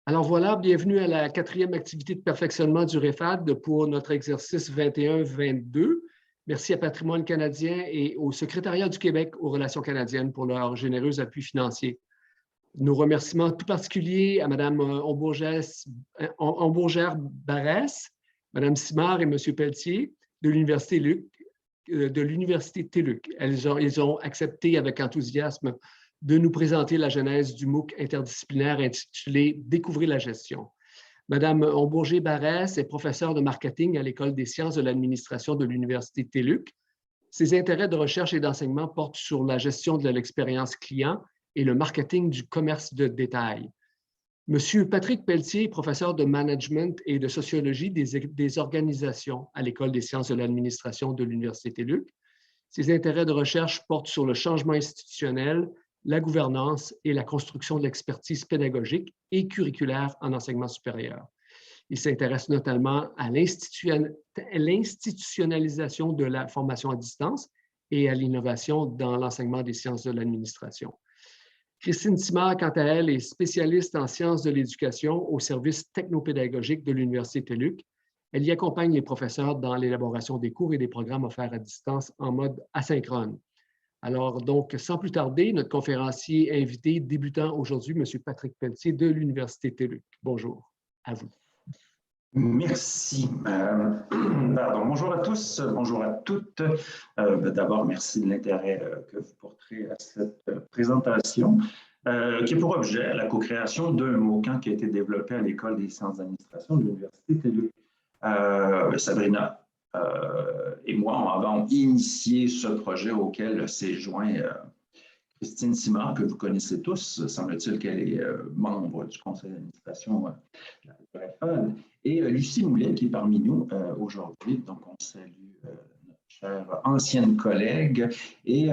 Alors voilà, bienvenue à la 4e activité de perfectionnement du REFAD pour notre exercice 21-22. Merci à Patrimoine canadien et au Secrétariat du Québec aux Relations canadiennes pour leur généreux appui financier. Nos remerciements tout particuliers à Mme Hombourgère-Barrès, Mme Simard et M. Pelletier de l'Université TÉLUQ. Ils ont accepté avec enthousiasme de nous présenter la genèse du MOOC interdisciplinaire intitulé « Découvrez la gestion ». Madame Hombourgère-Barrès est professeure de marketing à l'École des sciences de l'administration de l'Université TÉLUQ. Ses intérêts de recherche et d'enseignement portent sur la gestion de l'expérience client et le marketing du commerce de détail. Monsieur Patrick Pelletier, professeur de management et de sociologie des organisations à l'École des sciences de l'administration de l'Université TÉLUQ. Ses intérêts de recherche portent sur le changement institutionnel, la gouvernance et la construction de l'expertise pédagogique et curriculaire en enseignement supérieur. Il s'intéresse notamment à l'institutionnalisation de la formation à distance et à l'innovation dans l'enseignement des sciences de l'administration. Christine Simard, quant à elle, est spécialiste en sciences de l'éducation au service technopédagogique de l'Université TÉLUQ. Elle y accompagne les professeurs dans l'élaboration des cours et des programmes offerts à distance en mode asynchrone. Alors, donc, sans plus tarder, notre conférencier invité débutant aujourd'hui, M. Patrick Pelletier de l'Université TÉLUQ. Bonjour, à vous. Merci. Bonjour à tous, bonjour à toutes. D'abord, merci de l'intérêt que vous porterez à cette présentation, qui a pour objet la co-création d'un MOOC qui a été développé à l'École des sciences d'administration de l'Université TÉLUQ. Sabrina et moi avons initié ce projet auquel s'est joint Christine Simard, que vous connaissez tous. Semble-t-il qu'elle est membre du conseil d'administration de la REFAD, et Lucie Moulet, qui est parmi nous aujourd'hui. Donc, on salue notre chère ancienne collègue. Et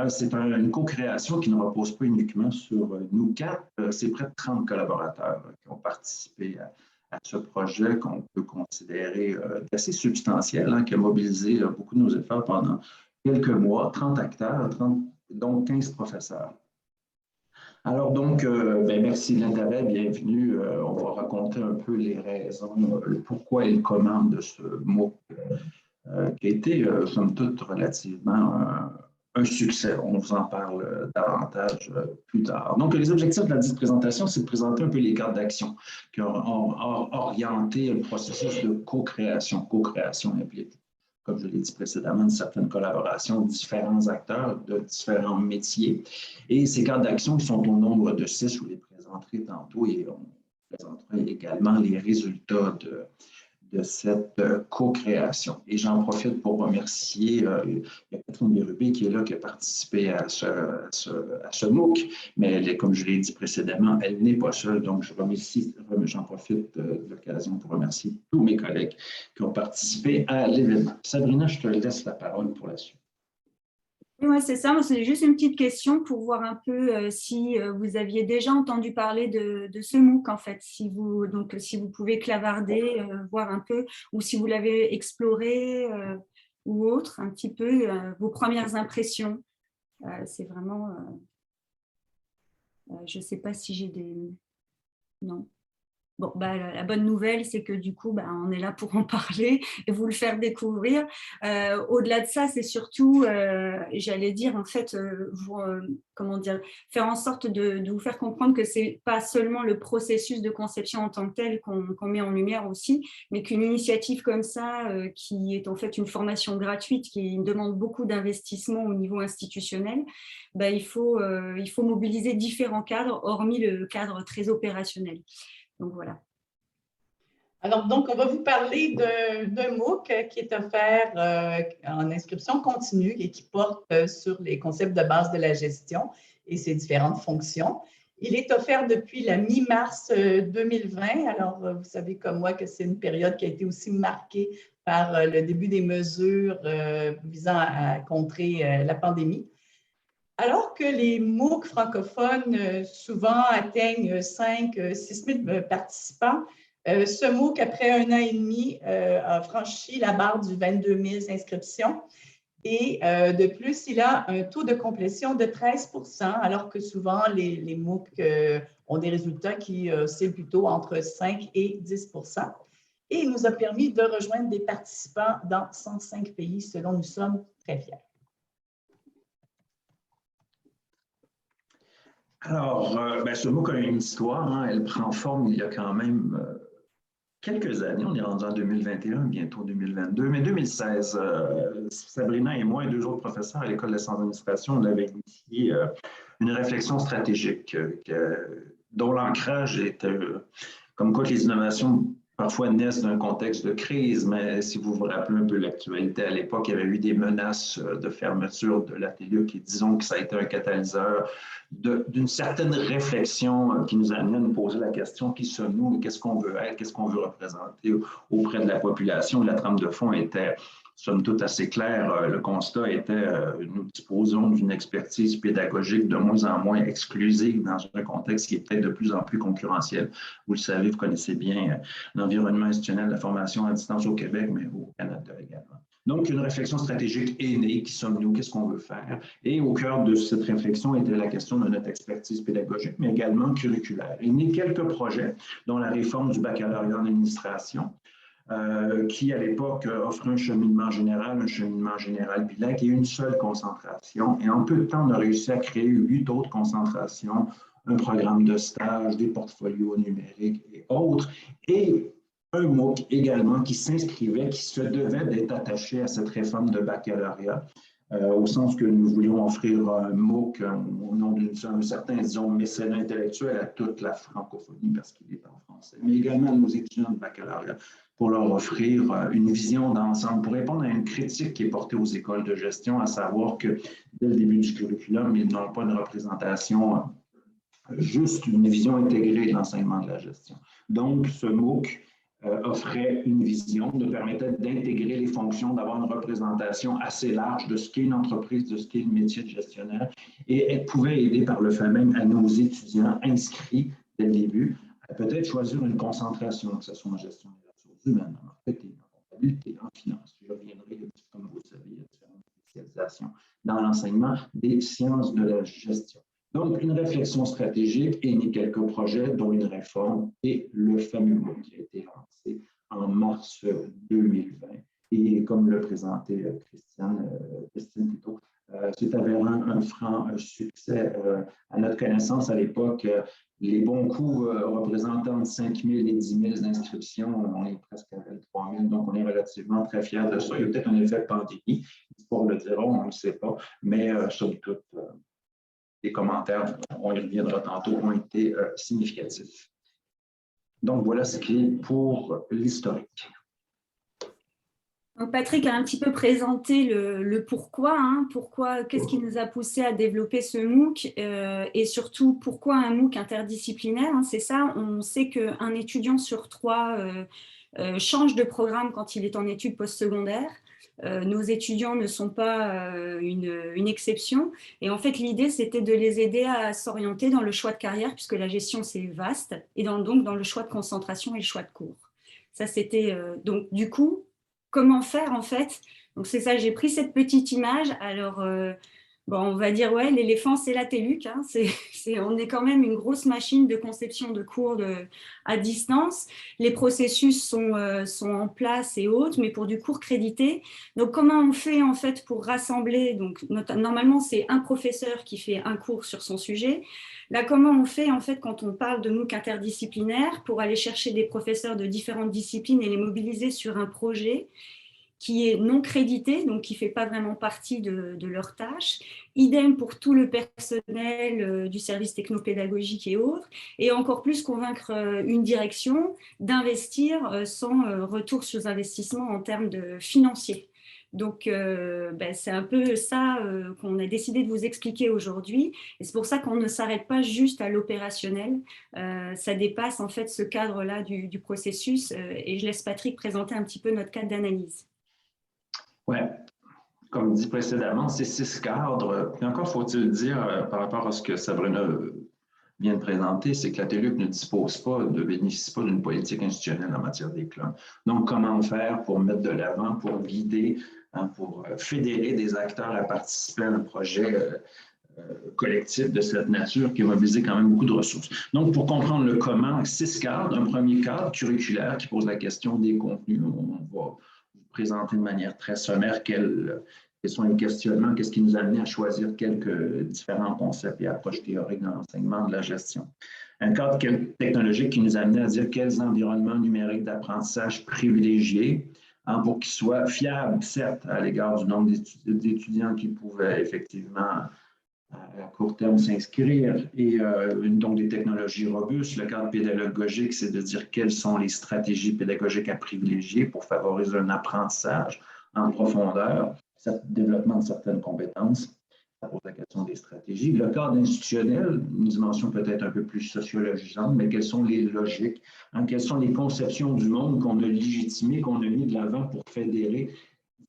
c'est une co-création qui ne repose pas uniquement sur nous quatre. C'est près de 30 collaborateurs qui ont participé à ce projet qu'on peut considérer assez substantiel, qui a mobilisé beaucoup de nos efforts pendant quelques mois, 30 acteurs, donc 15 professeurs. Alors donc, merci de l'intérêt, bienvenue. On va raconter un peu les raisons, le pourquoi et le comment de ce MOOC qui a été, somme toute, relativement un succès. On vous en parle davantage plus tard. Donc, les objectifs de la présentation, c'est de présenter un peu les cadres d'action qui ont orienté le processus de co-création. Co-création implique, comme je l'ai dit précédemment, une certaine collaboration de différents acteurs de différents métiers. Et ces cadres d'action qui sont au nombre de 6, je vous les présenterai tantôt et on présentera également les résultats de cette co-création. Et j'en profite pour remercier, il y a Catherine Bérubé qui est là, qui a participé à ce MOOC, mais comme je l'ai dit précédemment, elle n'est pas seule, donc j'en profite de l'occasion pour remercier tous mes collègues qui ont participé à l'événement. Sabrina, je te laisse la parole pour la suite. Oui, c'est ça. Moi, c'est juste une petite question pour voir un peu si vous aviez déjà entendu parler de ce MOOC, en fait. Si vous pouvez clavarder, voir un peu, ou si vous l'avez exploré ou autre, un petit peu, vos premières impressions. C'est vraiment... je ne sais pas si j'ai des... Non. Bon, la bonne nouvelle, c'est que du coup, on est là pour en parler et vous le faire découvrir. Au-delà de ça, c'est surtout, j'allais dire, en fait, faire en sorte de vous faire comprendre que ce n'est pas seulement le processus de conception en tant que tel qu'on met en lumière aussi, mais qu'une initiative comme ça, qui est en fait une formation gratuite, qui demande beaucoup d'investissement au niveau institutionnel, il faut mobiliser différents cadres, hormis le cadre très opérationnel. Donc, voilà. Alors, donc, on va vous parler d'un MOOC qui est offert en inscription continue et qui porte sur les concepts de base de la gestion et ses différentes fonctions. Il est offert depuis la mi-mars 2020. Alors, vous savez comme moi que c'est une période qui a été aussi marquée par le début des mesures visant à contrer la pandémie. Alors que les MOOC francophones souvent atteignent 5-6 000 participants, ce MOOC, après 1 an et demi, a franchi la barre du 22 000 inscriptions. Et de plus, il a un taux de complétion de 13%, alors que souvent, les MOOC ont des résultats qui oscillent plutôt entre 5 et 10%. Et il nous a permis de rejoindre des participants dans 105 pays, ce dont nous sommes très fiers. Alors, ce MOOC a une histoire, hein, elle prend forme il y a quand même quelques années. On est rendu en 2021, bientôt 2022, mais 2016, Sabrina et moi et 2 autres professeurs à l'École de sciences d'administration, on avait initié une réflexion stratégique dont l'ancrage était comme quoi que les innovations parfois naissent d'un contexte de crise, mais si vous vous rappelez un peu l'actualité, à l'époque, il y avait eu des menaces de fermeture de l'ATLUC et disons que ça a été un catalyseur d'une certaine réflexion qui nous a amené à nous poser la question qui sommes-nous, qu'est-ce qu'on veut être, qu'est-ce qu'on veut représenter auprès de la population. La trame de fond était somme toute assez claire. Le constat était nous disposons d'une expertise pédagogique de moins en moins exclusive dans un contexte qui est peut-être de plus en plus concurrentiel. Vous le savez, vous connaissez bien l'environnement institutionnel de la formation à distance au Québec, mais au Canada également. Donc, une réflexion stratégique est née. Qui sommes-nous? Qu'est-ce qu'on veut faire? Et au cœur de cette réflexion était la question de notre expertise pédagogique, mais également curriculaire. Il y a quelques projets, dont la réforme du baccalauréat en administration, qui, à l'époque, offrait un cheminement général bilingue et une seule concentration. Et en peu de temps, on a réussi à créer 8 autres concentrations, un programme de stage, des portfolios numériques et autres. Et un MOOC également qui s'inscrivait, qui se devait d'être attaché à cette réforme de baccalauréat, au sens que nous voulions offrir un MOOC au nom d'un certain, disons, mécénat intellectuel à toute la francophonie parce qu'il est en français, mais également à nos étudiants de baccalauréat pour leur offrir une vision d'ensemble, pour répondre à une critique qui est portée aux écoles de gestion, à savoir que dès le début du curriculum, ils n'ont pas une représentation, juste une vision intégrée de l'enseignement de la gestion. Donc, ce MOOC offrait une vision, nous permettait d'intégrer les fonctions, d'avoir une représentation assez large de ce qu'est une entreprise, de ce qu'est le métier de gestionnaire, et elle pouvait aider par le fait même à nos étudiants inscrits dès le début à peut-être choisir une concentration, que ce soit en gestion des ressources humaines, en marketing, en comptabilité, en finance. Je reviendrai, comme vous le savez, il y a différentes spécialisations dans l'enseignement des sciences de la gestion. Donc, une réflexion stratégique et né quelques projets, dont une réforme et le fameux MOOC qui a été lancé en mars 2020. Et comme le présentait Christine plutôt, c'est avéré un franc succès. À notre connaissance, à l'époque, les bons coups représentant entre 5 000 et 10 000 inscriptions, on est presque à 3 000, donc on est relativement très fiers de ça. Il y a peut-être un effet pandémie, pour le dire, on ne le sait pas, mais somme toute, les commentaires, on y reviendra tantôt, ont été significatifs. Donc, voilà ce qui est pour l'historique. Donc Patrick a un petit peu présenté le pourquoi, qu'est-ce qui nous a poussé à développer ce MOOC et surtout pourquoi un MOOC interdisciplinaire, c'est ça, on sait qu'un étudiant sur 3 change de programme quand il est en études postsecondaires. Nos étudiants ne sont pas une exception. Et en fait, l'idée, c'était de les aider à s'orienter dans le choix de carrière, puisque la gestion, c'est vaste, et donc dans le choix de concentration et le choix de cours. Ça, c'était donc du coup, comment faire en fait? Donc c'est ça, j'ai pris cette petite image. Alors, bon, on va dire, ouais, l'éléphant, c'est la TELUC. On est quand même une grosse machine de conception de cours à distance. Les processus sont en place et autres, mais pour du cours crédité. Donc, comment on fait en fait pour rassembler? Donc, normalement, c'est un professeur qui fait un cours sur son sujet. Là, comment on fait en fait quand on parle de MOOC interdisciplinaire pour aller chercher des professeurs de différentes disciplines et les mobiliser sur un projet qui est non crédité, donc qui ne fait pas vraiment partie de leurs tâches. Idem pour tout le personnel du service technopédagogique et autres, et encore plus convaincre une direction d'investir sans retour sur investissement en termes de financiers. Donc, c'est un peu ça qu'on a décidé de vous expliquer aujourd'hui. Et c'est pour ça qu'on ne s'arrête pas juste à l'opérationnel. Ça dépasse en fait ce cadre-là du processus. Et je laisse Patrick présenter un petit peu notre cadre d'analyse. Oui, comme dit précédemment, c'est 6 cadres. Et encore faut-il dire, par rapport à ce que Sabrina vient de présenter, c'est que la TELUC ne bénéficie pas d'une politique institutionnelle en matière d'éclat. Donc, comment faire pour mettre de l'avant, pour guider pour fédérer des acteurs à participer à un projet collectif de cette nature qui a mobilisé quand même beaucoup de ressources. Donc, pour comprendre le comment, 6 cadres. Un premier cadre curriculaire qui pose la question des contenus. On va vous présenter de manière très sommaire quels sont les questionnements, qu'est-ce qui nous a amené à choisir quelques différents concepts et approches théoriques dans l'enseignement de la gestion. Un cadre technologique qui nous a amené à dire quels environnements numériques d'apprentissage privilégiés pour qu'ils soient fiables, certes, à l'égard du nombre d'étudiants qui pouvaient effectivement à court terme s'inscrire, et donc des technologies robustes. Le cadre pédagogique, c'est de dire quelles sont les stratégies pédagogiques à privilégier pour favoriser un apprentissage en profondeur, le développement de certaines compétences. Ça pose la question des stratégies. Le cadre institutionnel, une dimension peut-être un peu plus sociologisante, mais quelles sont les logiques, quelles sont les conceptions du monde qu'on a légitimées, qu'on a mis de l'avant pour fédérer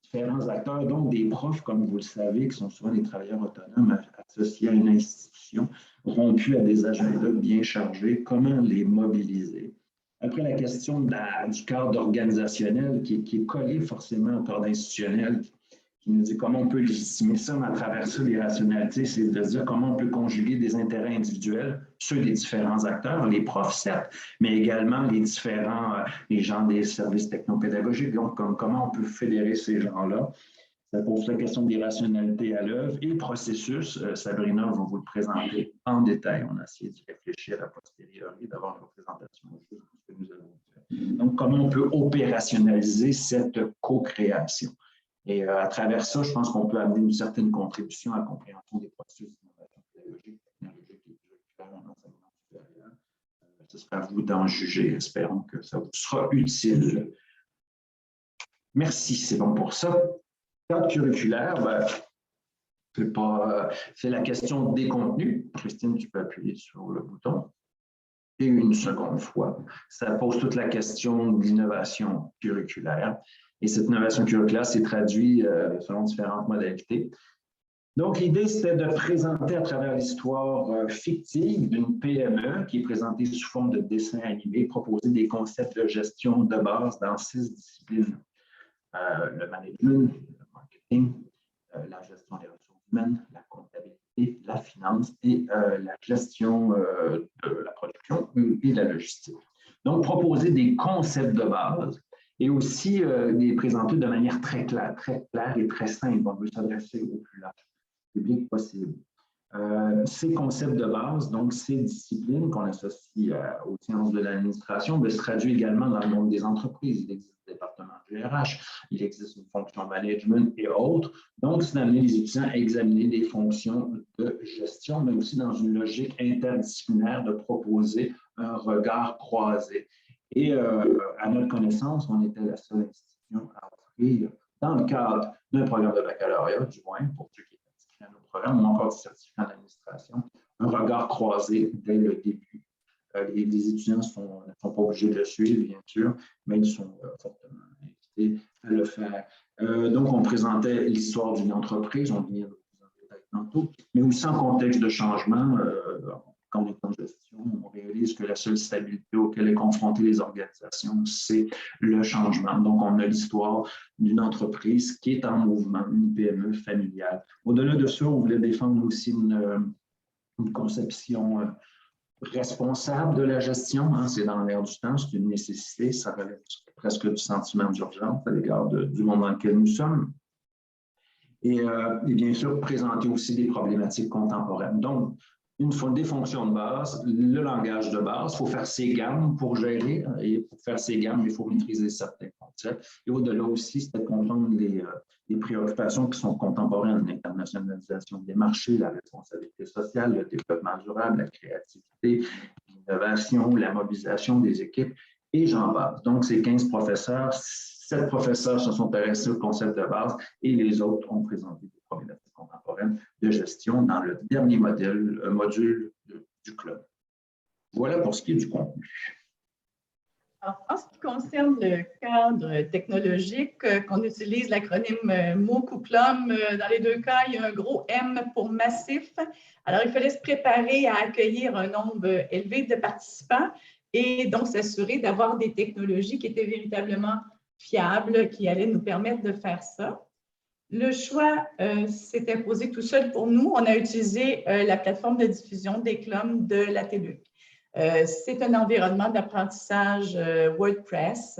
différents acteurs, donc des profs, comme vous le savez, qui sont souvent des travailleurs autonomes associés à une institution, rompus à des agendas bien chargés, comment les mobiliser? Après, la question du cadre organisationnel qui est collé forcément au cadre institutionnel, qui nous dit comment on peut légitimer ça, mais à travers ça, les rationalités, c'est de dire comment on peut conjuguer des intérêts individuels, ceux des différents acteurs, les profs, certes, mais également les gens des services technopédagogiques. Donc, comment on peut fédérer ces gens-là? Ça pose la question des rationalités à l'œuvre et processus. Sabrina va vous le présenter en détail. On a essayé de réfléchir a posteriori, d'avoir une représentation de ce que nous avons fait. Donc, comment on peut opérationnaliser cette co-création? Et à travers ça, je pense qu'on peut amener une certaine contribution à la compréhension des processus d'innovation pédagogique, technologique et curriculaire en enseignement supérieur. Ce sera à vous d'en juger. Espérons que ça vous sera utile. Merci, c'est bon pour ça. Cadre curriculaire, c'est la question des contenus. Christine, tu peux appuyer sur le bouton. Et une seconde fois, ça pose toute la question de l'innovation curriculaire. Et cette innovation curriculaire s'est traduite selon différentes modalités. Donc, l'idée, c'était de présenter à travers l'histoire fictive d'une PME qui est présentée sous forme de dessin animé, proposer des concepts de gestion de base dans 6 disciplines. Le management, le marketing, la gestion des ressources humaines, la comptabilité, la finance et la gestion de la production et la logistique. Donc, proposer des concepts de base et aussi les présenter de manière très claire et très simple. On veut s'adresser au plus large public possible. Ces concepts de base, donc ces disciplines qu'on associe aux sciences de l'administration, se traduisent également dans le monde des entreprises. Il existe des départements GRH, il existe une fonction management et autres. Donc, c'est d'amener les étudiants à examiner des fonctions de gestion, mais aussi dans une logique interdisciplinaire de proposer un regard croisé. Et à notre connaissance, on était la seule institution à offrir, dans le cadre d'un programme de baccalauréat, du moins, pour ceux qui étaient inscrits à nos programmes, ou encore du certificat d'administration, un regard croisé dès le début. Les étudiants ne sont pas obligés de le suivre, bien sûr, mais ils sont fortement invités à le faire. Donc, on présentait l'histoire d'une entreprise, on vient de le présenter tantôt, mais aussi en contexte de changement. Quand on est en gestion, on réalise que la seule stabilité auquel est confrontée les organisations, c'est le changement. Donc, on a l'histoire d'une entreprise qui est en mouvement, une PME familiale. Au-delà de ça, on voulait défendre aussi une conception responsable de la gestion. C'est dans l'air du temps, c'est une nécessité, ça relève presque du sentiment d'urgence à l'égard du monde dans lequel nous sommes. Et bien sûr, présenter aussi des problématiques contemporaines. Donc, des fonctions de base, le langage de base, il faut faire ses gammes pour gérer, et pour faire ses gammes, il faut maîtriser certains concepts. Et au-delà aussi, c'est de comprendre les préoccupations qui sont contemporaines, l'internationalisation des marchés, la responsabilité sociale, le développement durable, la créativité, l'innovation, la mobilisation des équipes, et j'en passe. Donc, ces 15 professeurs, 7 professeurs se sont intéressés au concept de base et les autres ont présenté des problématiques contemporaines de gestion dans le dernier module du club. Voilà pour ce qui est du contenu. Alors, en ce qui concerne le cadre technologique, qu'on utilise l'acronyme MOOC ou CLOM, dans les deux cas, il y a un gros M pour massif. Alors, il fallait se préparer à accueillir un nombre élevé de participants et donc s'assurer d'avoir des technologies qui étaient véritablement fiables, qui allaient nous permettre de faire ça. Le choix s'est imposé tout seul pour nous. On a utilisé la plateforme de diffusion des CLOM de la TELUC. C'est un environnement d'apprentissage WordPress,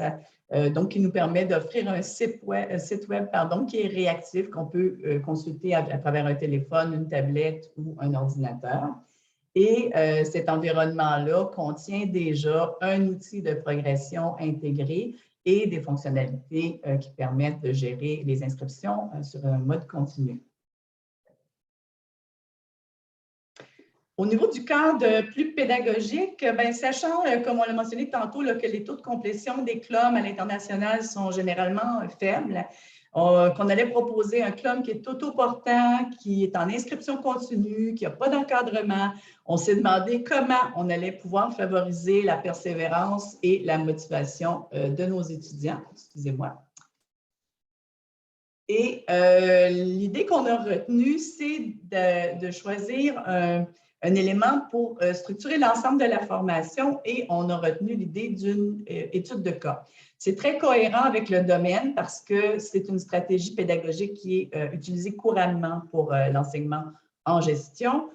donc qui nous permet d'offrir un site web qui est réactif, qu'on peut consulter à travers un téléphone, une tablette ou un ordinateur. Et cet environnement-là contient déjà un outil de progression intégré et des fonctionnalités qui permettent de gérer les inscriptions sur un mode continu. Au niveau du cadre plus pédagogique, sachant, comme on l'a mentionné tantôt, là, que les taux de complétion des CLOM à l'international sont généralement faibles, qu'on allait proposer un CLOM qui est autoportant, qui est en inscription continue, qui n'a pas d'encadrement. On s'est demandé comment on allait pouvoir favoriser la persévérance et la motivation de nos étudiants. Excusez-moi. Et l'idée qu'on a retenue, c'est de choisir un élément pour structurer l'ensemble de la formation et on a retenu l'idée d'une étude de cas. C'est très cohérent avec le domaine parce que c'est une stratégie pédagogique qui est utilisée couramment pour l'enseignement en gestion.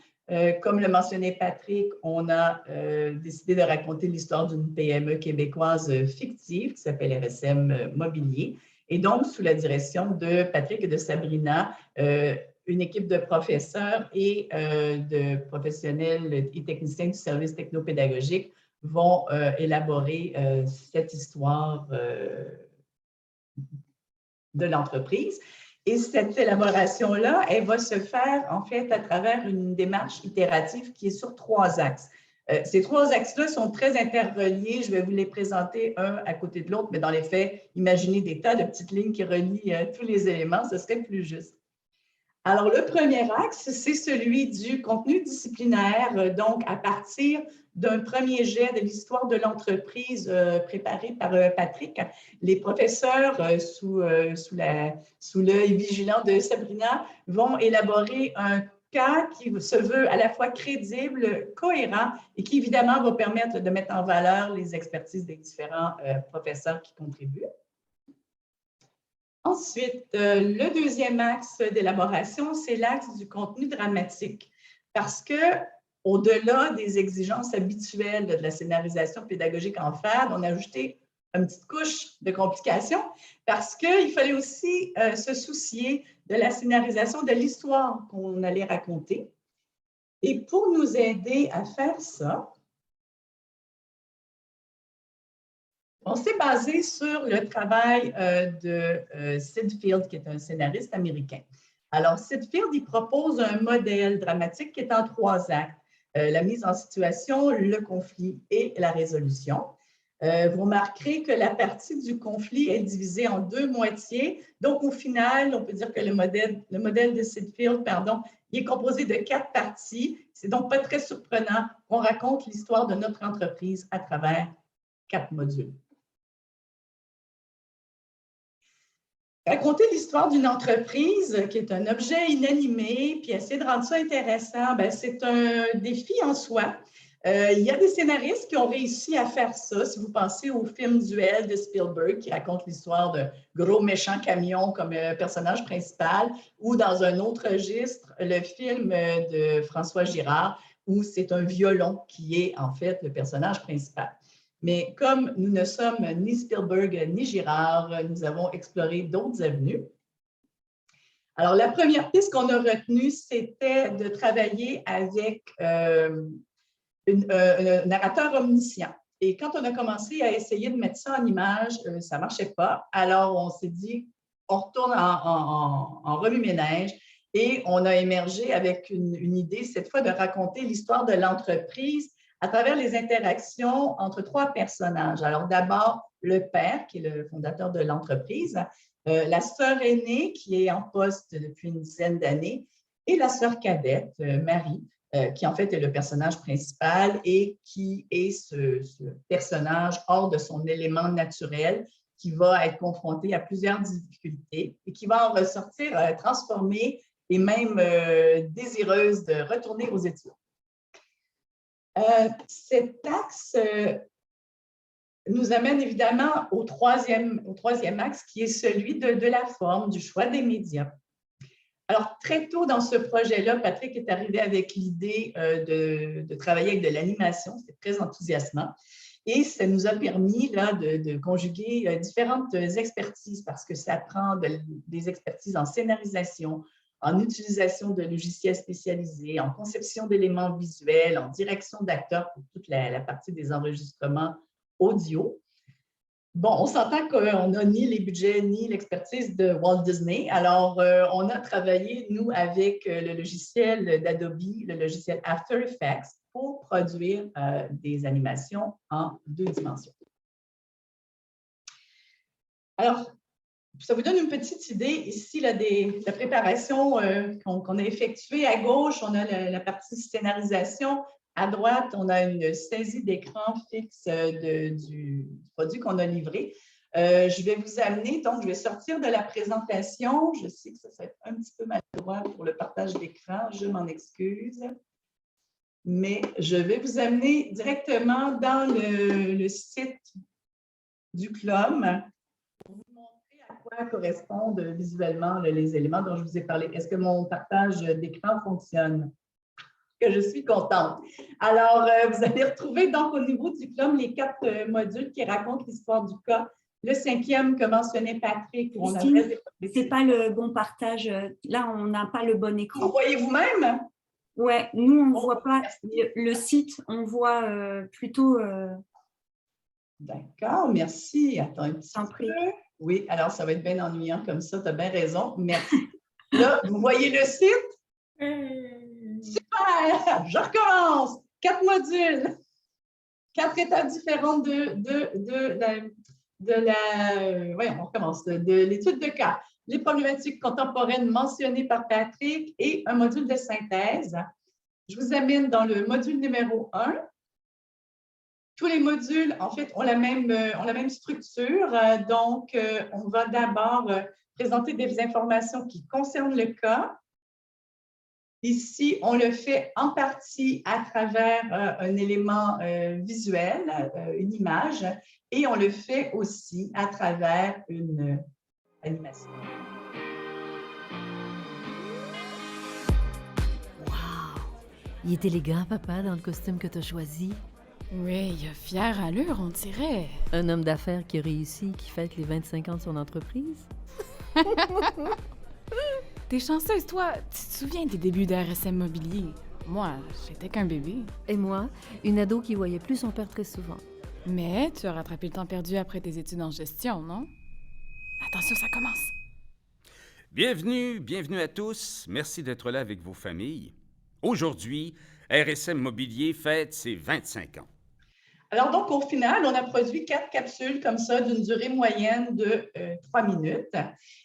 Comme le mentionnait Patrick, on a décidé de raconter l'histoire d'une PME québécoise fictive qui s'appelle RSM Mobilier. Et donc, sous la direction de Patrick et de Sabrina, une équipe de professeurs et de professionnels et techniciens du service technopédagogique vont élaborer cette histoire de l'entreprise. Et cette élaboration-là, elle va se faire en fait à travers une démarche itérative qui est sur 3 axes. Ces 3 axes-là sont très interreliés. Je vais vous les présenter un à côté de l'autre, mais dans les faits, imaginez des tas de petites lignes qui relient tous les éléments, ce serait plus juste. Alors, le premier axe, c'est celui du contenu disciplinaire, donc à partir d'un premier jet de l'histoire de l'entreprise préparé par Patrick. Les professeurs, sous l'œil vigilant de Sabrina, vont élaborer un cas qui se veut à la fois crédible, cohérent et qui, évidemment, va permettre de mettre en valeur les expertises des différents professeurs qui contribuent. Ensuite, le deuxième axe d'élaboration, c'est l'axe du contenu dramatique. Parce que, au-delà des exigences habituelles de la scénarisation pédagogique en FAD, on a ajouté une petite couche de complications parce qu'il fallait aussi se soucier de la scénarisation de l'histoire qu'on allait raconter. Et pour nous aider à faire ça, on s'est basé sur le travail de Sid Field, qui est un scénariste américain. Alors, Sid Field, il propose un modèle dramatique qui est en 3 actes. La mise en situation, le conflit et la résolution. Vous remarquerez que la partie du conflit est divisée en 2 moitiés. Donc, au final, on peut dire que le modèle de Sid Field, il est composé de 4 parties. C'est donc pas très surprenant qu'on raconte l'histoire de notre entreprise à travers 4 modules. Raconter l'histoire d'une entreprise qui est un objet inanimé, puis essayer de rendre ça intéressant, c'est un défi en soi. Il y a des scénaristes qui ont réussi à faire ça. Si vous pensez au film Duel de Spielberg, qui raconte l'histoire de gros méchants camions comme personnage principal, ou dans un autre registre, le film de François Girard, où c'est un violon qui est en fait le personnage principal. Mais comme nous ne sommes ni Spielberg ni Girard, nous avons exploré d'autres avenues. Alors, la première piste qu'on a retenue, c'était de travailler avec un narrateur omniscient. Et quand on a commencé à essayer de mettre ça en image, ça ne marchait pas. Alors, on s'est dit, on retourne en remue-ménage et on a émergé avec une idée, cette fois, de raconter l'histoire de l'entreprise à travers les interactions entre 3 personnages. Alors, d'abord, le père, qui est le fondateur de l'entreprise, la sœur aînée, qui est en poste depuis une dizaine d'années, et la sœur cadette, Marie, qui en fait est le personnage principal et qui est ce personnage hors de son élément naturel, qui va être confronté à plusieurs difficultés et qui va en ressortir transformée et même désireuse de retourner aux études. Cet axe nous amène évidemment au troisième axe qui est celui de la forme, du choix des médias. Alors, très tôt dans ce projet-là, Patrick est arrivé avec l'idée de travailler avec de l'animation. C'était très enthousiasmant. Et ça nous a permis là, de conjuguer différentes expertises parce que ça prend des expertises en scénarisation, en utilisation de logiciels spécialisés, en conception d'éléments visuels, en direction d'acteurs pour toute la partie des enregistrements audio. Bon, on s'entend qu'on n'a ni les budgets ni l'expertise de Walt Disney. Alors, on a travaillé, nous, avec le logiciel d'Adobe, le logiciel After Effects, pour produire des animations en 2 dimensions. Alors, ça vous donne une petite idée ici là, de la préparation qu'on a effectuée. À gauche, on a la partie scénarisation. À droite, on a une saisie d'écran fixe du produit qu'on a livré. Je vais vous amener, donc je vais sortir de la présentation. Je sais que ça va être un petit peu maladroit pour le partage d'écran, je m'en excuse. Mais je vais vous amener directement dans le site du CLOM pour vous montrer à quoi correspondent visuellement les éléments dont je vous ai parlé. Est-ce que mon partage d'écran fonctionne? Que je suis contente. Alors, vous allez retrouver donc au niveau du CLOM les 4 modules qui racontent l'histoire du cas. Le 5e que mentionnait Patrick. Christine, c'est pas le bon partage. Là, on n'a pas le bon écran. Vous voyez vous-même? Oui, nous, on ne voit pas le site, on voit plutôt… D'accord, merci. Attends un petit peu. Oui, alors ça va être bien ennuyant comme ça, tu as bien raison. Merci. Là, vous voyez le site? Super! Je recommence! 4 modules. 4 étapes différentes on recommence. De l'étude de cas. Les problématiques contemporaines mentionnées par Patrick et un module de synthèse. Je vous amène dans le module numéro 1. Tous les modules, en fait, ont la même structure. Donc, on va d'abord présenter des informations qui concernent le cas. Ici, on le fait en partie à travers un élément visuel, une image, et on le fait aussi à travers une animation. Wow! Il est élégant, papa, dans le costume que tu as choisi. Oui, il a fière allure, on dirait. Un homme d'affaires qui a réussi, qui fête les 25 ans de son entreprise. T'es chanceuse, toi. Tu te souviens des débuts d'RSM Mobilier? Moi, j'étais qu'un bébé. Et moi, une ado qui voyait plus son père très souvent. Mais tu as rattrapé le temps perdu après tes études en gestion, non? Attention, ça commence. Bienvenue à tous. Merci d'être là avec vos familles. Aujourd'hui, RSM Mobilier fête ses 25 ans. Alors donc, au final, on a produit 4 capsules comme ça d'une durée moyenne de 3 minutes.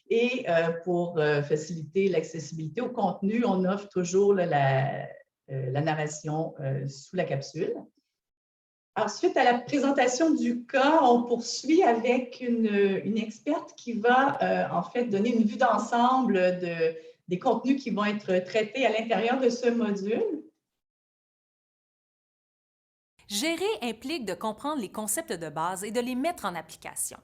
Et pour faciliter l'accessibilité au contenu, on offre toujours la narration sous la capsule. Alors, suite à la présentation du cas, on poursuit avec une experte qui va en fait donner une vue d'ensemble des contenus qui vont être traités à l'intérieur de ce module. Gérer implique de comprendre les concepts de base et de les mettre en application.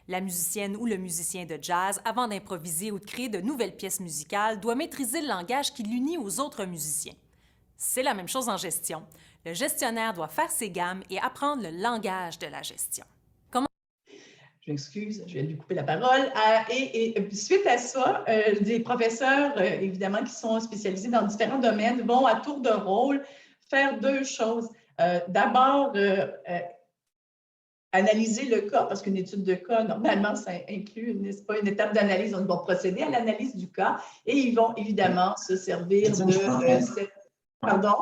La musicienne ou le musicien de jazz, avant d'improviser ou de créer de nouvelles pièces musicales, doit maîtriser le langage qui l'unit aux autres musiciens. C'est la même chose en gestion. Le gestionnaire doit faire ses gammes et apprendre le langage de la gestion. Je m'excuse, je vais lui couper la parole. Et suite à ça, des professeurs, évidemment, qui sont spécialisés dans différents domaines, vont à tour de rôle faire 2 choses. D'abord, analyser le cas, parce qu'une étude de cas, normalement, ça inclut, n'est-ce pas, une étape d'analyse. Donc, ils vont procéder à l'analyse du cas et ils vont évidemment se servir de cette… Pardon?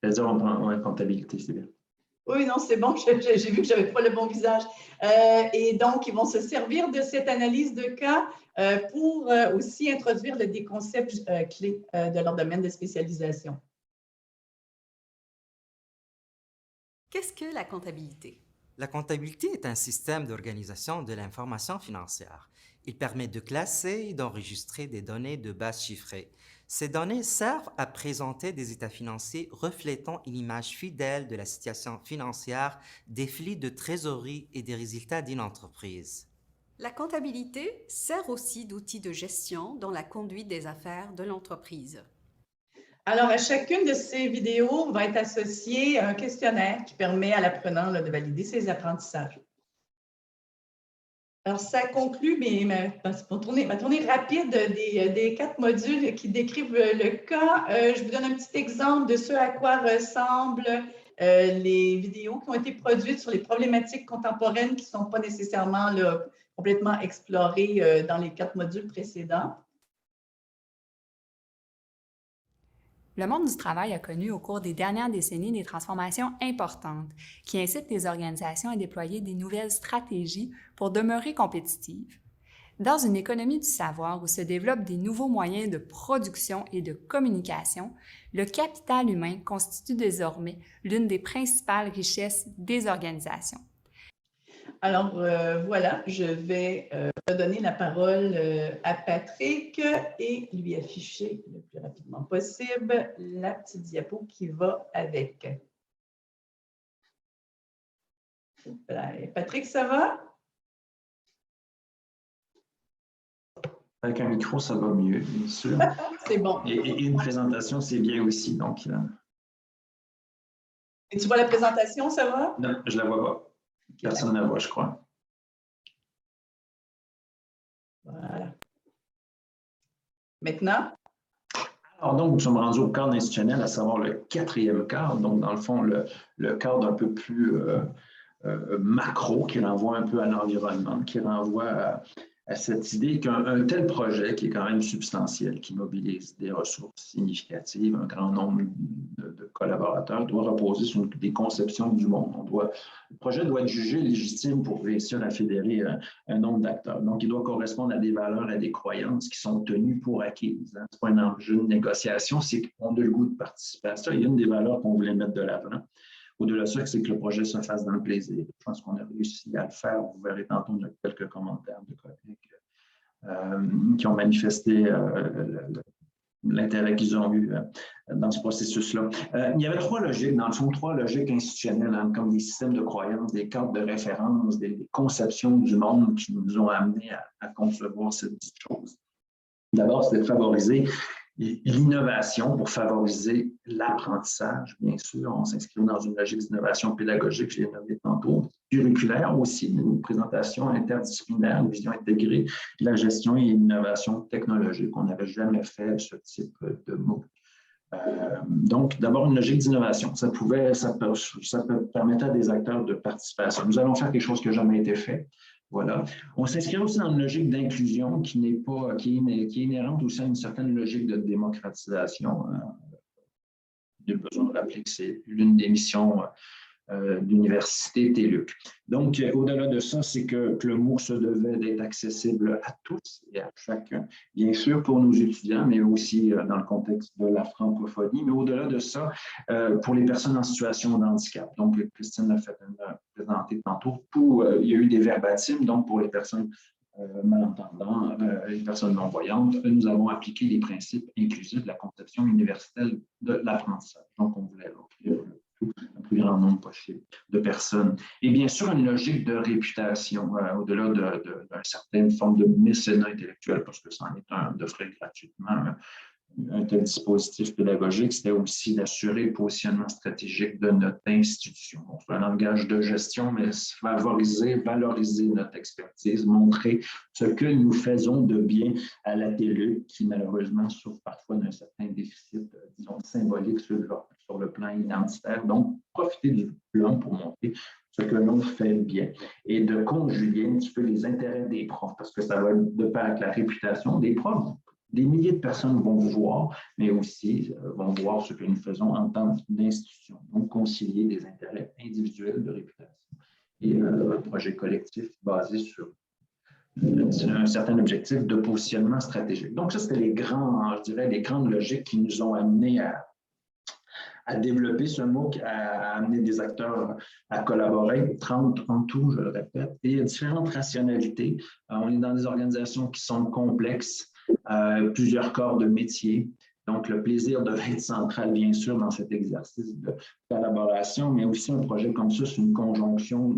C'est-à-dire en comptabilité, c'est bien. Oui, non, c'est bon, j'ai vu que je n'avais pas le bon visage. Et donc, ils vont se servir de cette analyse de cas pour aussi introduire des concepts clés de leur domaine de spécialisation. Qu'est-ce que la comptabilité? La comptabilité est un système d'organisation de l'information financière. Il permet de classer et d'enregistrer des données de base chiffrées. Ces données servent à présenter des états financiers reflétant une image fidèle de la situation financière, des flux de trésorerie et des résultats d'une entreprise. La comptabilité sert aussi d'outil de gestion dans la conduite des affaires de l'entreprise. Alors, à chacune de ces vidéos va être associé un questionnaire qui permet à l'apprenant de valider ses apprentissages. Alors, ça conclut ma tournée rapide des 4 modules qui décrivent le cas. Je vous donne un petit exemple de ce à quoi ressemblent les vidéos qui ont été produites sur les problématiques contemporaines qui ne sont pas nécessairement complètement explorées dans les 4 modules précédents. Le monde du travail a connu au cours des dernières décennies des transformations importantes qui incitent les organisations à déployer des nouvelles stratégies pour demeurer compétitives. Dans une économie du savoir où se développent des nouveaux moyens de production et de communication, le capital humain constitue désormais l'une des principales richesses des organisations. Alors voilà, je vais redonner la parole à Patrick et lui afficher le plus rapidement possible la petite diapo qui va avec. Voilà. Et Patrick, ça va? Avec un micro, ça va mieux, bien sûr. C'est bon. Et une présentation, c'est bien aussi. Donc, Et tu vois la présentation, ça va? Non, je ne la vois pas. Personne ne la voit, je crois. Voilà. Maintenant? Alors, donc, nous sommes rendus au cadre institutionnel, à savoir le 4e cadre. Donc, dans le fond, le cadre un peu plus macro, qui renvoie un peu à l'environnement, qui renvoie à cette idée qu'un tel projet, qui est quand même substantiel, qui mobilise des ressources significatives, un grand nombre de collaborateurs, doit reposer sur des conceptions du monde. Le projet doit être jugé légitime pour réussir à fédérer un nombre d'acteurs. Donc, il doit correspondre à des valeurs, à des croyances qui sont tenues pour acquises. Ce n'est pas un enjeu de négociation, c'est qu'on a le goût de participer à ça. Il y a une des valeurs qu'on voulait mettre de l'avant. Au-delà de ça, c'est que le projet se fasse dans le plaisir. Je pense qu'on a réussi à le faire. Vous verrez tantôt, on a quelques commentaires de collègues qui ont manifesté l'intérêt qu'ils ont eu dans ce processus-là. Il y avait 3 logiques, dans le fond, 3 logiques institutionnelles, hein, comme des systèmes de croyances, des cadres de référence, des conceptions du monde qui nous ont amenés à concevoir cette petite chose. D'abord, c'était de favoriser l'innovation pour favoriser l'apprentissage, bien sûr. On s'inscrit dans une logique d'innovation pédagogique, je l'ai nommé tantôt, curriculaire aussi, une présentation interdisciplinaire, une vision intégrée, la gestion et l'innovation technologique. On n'avait jamais fait ce type de mot. Donc, d'abord, une logique d'innovation. Ça permettre à des acteurs de participer à ça. Nous allons faire quelque chose qui n'a jamais été fait. Voilà. On s'inscrit aussi dans une logique d'inclusion qui est inhérente aussi à une certaine logique de démocratisation. Il y a besoin de rappeler que c'est l'une des missions d'Université TÉLUQ. Donc, au-delà de ça, c'est que le MOOC se devait d'être accessible à tous et à chacun, bien sûr pour nos étudiants, mais aussi dans le contexte de la francophonie. Mais au-delà de ça, pour les personnes en situation de handicap. Donc, Christine l'a présenté tantôt. Il y a eu des verbatims, donc pour les personnes malentendantes, les personnes non-voyantes, nous avons appliqué les principes inclusifs de la conception universelle de l'apprentissage. Donc, on voulait offrir un plus grand nombre possible de personnes. Et bien sûr, une logique de réputation, au-delà d'une certaine forme de mécénat intellectuel, parce que c'en est un, d'offrir gratuitement un tel dispositif pédagogique, c'était aussi d'assurer le positionnement stratégique de notre institution. Donc, c'est un langage de gestion, mais favoriser, valoriser notre expertise, montrer ce que nous faisons de bien à la TÉLUQ, qui malheureusement souffre parfois d'un certain déficit, disons, symbolique sur le plan identitaire. Donc, profiter du plan pour montrer ce que l'on fait bien et de conjuguer un petit peu les intérêts des profs, parce que ça va de pair avec la réputation des profs. Des milliers de personnes vont vous voir, mais aussi vont voir ce que nous faisons en tant d'institution. Donc, concilier des intérêts individuels de réputation et un projet collectif basé sur un certain objectif de positionnement stratégique. Donc, ça, c'était les grandes logiques qui nous ont amenés à développer ce MOOC, à amener des acteurs à collaborer, 30 en tout, je le répète, et il y a différentes rationalités. On est dans des organisations qui sont complexes, plusieurs corps de métier. Donc, le plaisir devait être central, bien sûr, dans cet exercice de collaboration, mais aussi un projet comme ça, c'est une conjonction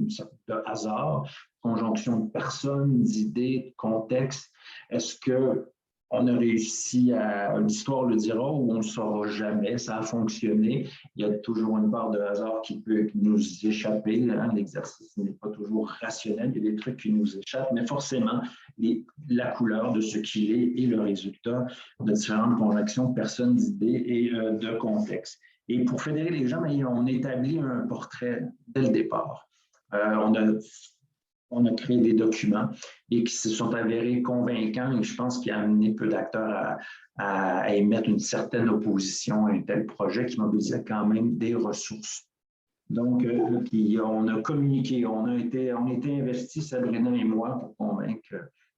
de hasard conjonction de personnes, d'idées, de contextes. Est-ce qu'on a réussi à, l'histoire le dira, ou on ne le saura jamais, ça a fonctionné. Il y a toujours une part de hasard qui peut nous échapper. Hein. L'exercice n'est pas toujours rationnel, il y a des trucs qui nous échappent, mais forcément, la couleur de ce qu'il est le résultat de différentes conjonctions de personnes, d'idées et de contextes. Et pour fédérer les gens, on établit un portrait dès le départ. On a créé des documents et qui se sont avérés convaincants, et je pense qu'il y a amené peu d'acteurs à émettre une certaine opposition à un tel projet qui mobilisait quand même des ressources. Donc, on a communiqué, on a été investis, Sabrina et moi, pour convaincre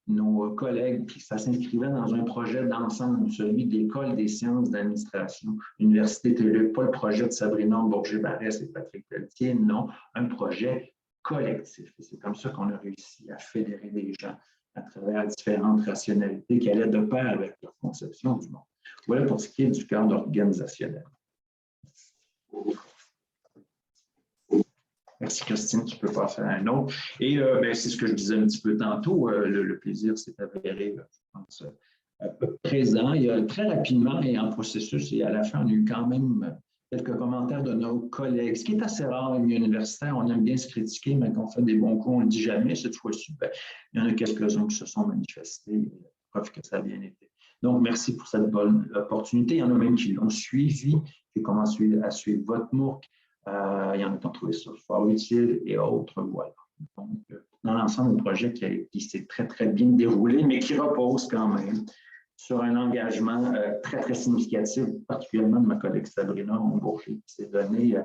nos collègues, puis ça s'inscrivait dans un projet d'ensemble, celui de l'École des sciences d'administration, Université TELUC, pas le projet de Sabrina Bourget-Barrès et Patrick Pelletier, non, un projet collectif. Et c'est comme ça qu'on a réussi à fédérer des gens à travers différentes rationalités qui allaient de pair avec leur conception du monde. Voilà pour ce qui est du cadre organisationnel. Merci Christine, tu peux passer à un autre. Et c'est ce que je disais un petit peu tantôt, le plaisir s'est avéré, je pense, présent. Il y a très rapidement et en processus, et à la fin, on a eu quand même quelques commentaires de nos collègues, ce qui est assez rare au milieu universitaire. On aime bien se critiquer, mais quand on fait des bons coups, on ne le dit jamais. Cette fois-ci, il y en a quelques-uns qui se sont manifestés, preuve que ça a bien été. Donc, merci pour cette bonne opportunité. Il y en a même qui l'ont suivi, qui commencent à suivre votre MOOC. Il y en a qui ont trouvé ça fort utile et autres. Voilà. Donc, dans l'ensemble, un projet qui s'est très, très bien déroulé, mais qui repose quand même sur un engagement très, très significatif, particulièrement de ma collègue Sabrina Bourget, qui s'est donnée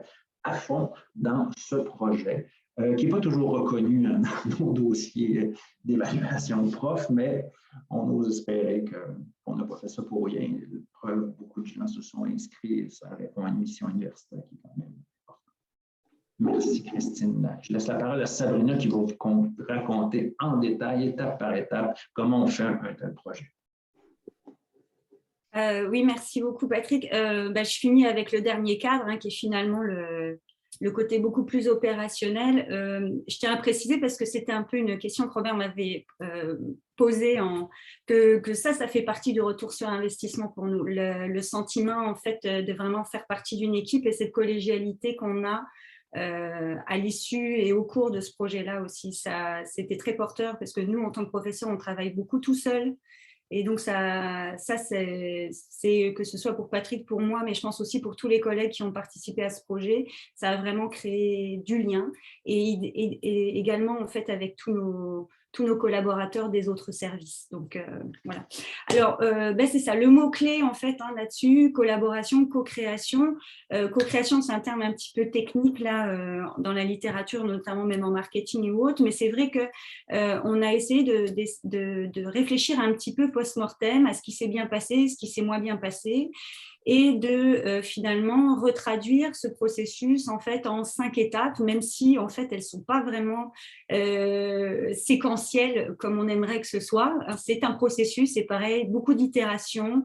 à fond dans ce projet, qui n'est pas toujours reconnu dans nos dossiers d'évaluation de prof, mais on ose espérer qu'on n'a pas fait ça pour rien. Preuve, beaucoup de gens se sont inscrits et ça répond à une mission universitaire qui est quand même importante. Merci Christine. Je laisse la parole à Sabrina qui va vous raconter en détail, étape par étape, comment on fait un tel projet. Oui, merci beaucoup Patrick. Je finis avec le dernier cadre, qui est finalement le côté beaucoup plus opérationnel. Je tiens à préciser parce que c'était un peu une question que Robert m'avait posée, que ça fait partie du retour sur investissement pour nous. Le sentiment en fait de vraiment faire partie d'une équipe et cette collégialité qu'on a à l'issue et au cours de ce projet-là aussi. C'était très porteur parce que nous, en tant que professeurs, on travaille beaucoup tout seul. Et donc, ça c'est que ce soit pour Patrick, pour moi, mais je pense aussi pour tous les collègues qui ont participé à ce projet, ça a vraiment créé du lien. Et également, en fait, avec tous nos collaborateurs des autres services. Donc, voilà. Alors, c'est ça, le mot-clé, en fait, là-dessus, collaboration, co-création. Co-création, c'est un terme un petit peu technique, là, dans la littérature, notamment même en marketing ou autre, mais c'est vrai qu'on a essayé de réfléchir un petit peu post-mortem à ce qui s'est bien passé, ce qui s'est moins bien passé, et de finalement retraduire ce processus en fait en 5 étapes, même si en fait elles sont pas vraiment séquentielles comme on aimerait que ce soit. C'est un processus, c'est pareil, beaucoup d'itérations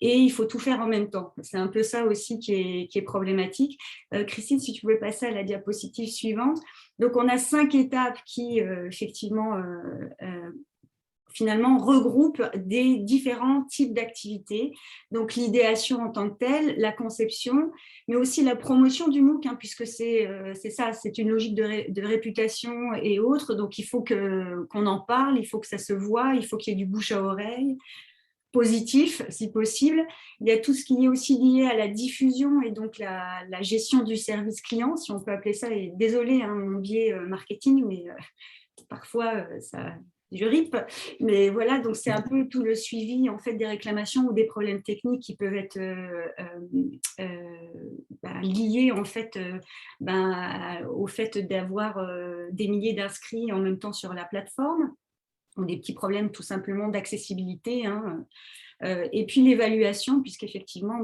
et il faut tout faire en même temps. C'est un peu ça aussi qui est problématique. Christine, si tu pouvais passer à la diapositive suivante. Donc on a 5 étapes qui effectivement finalement regroupe des différents types d'activités. Donc, l'idéation en tant que telle, la conception, mais aussi la promotion du MOOC, puisque c'est ça, c'est une logique de réputation et autres. Donc, il faut qu'on en parle, il faut que ça se voit, il faut qu'il y ait du bouche à oreille, positif, si possible. Il y a tout ce qui est aussi lié à la diffusion et donc la gestion du service client, si on peut appeler ça. Et désolé, mon biais marketing, mais parfois, ça... je ripe, mais voilà, donc c'est un peu tout le suivi en fait des réclamations ou des problèmes techniques qui peuvent être liés en fait au fait d'avoir des milliers d'inscrits en même temps sur la plateforme, ou des petits problèmes tout simplement d'accessibilité. Et puis l'évaluation, puisqu'effectivement,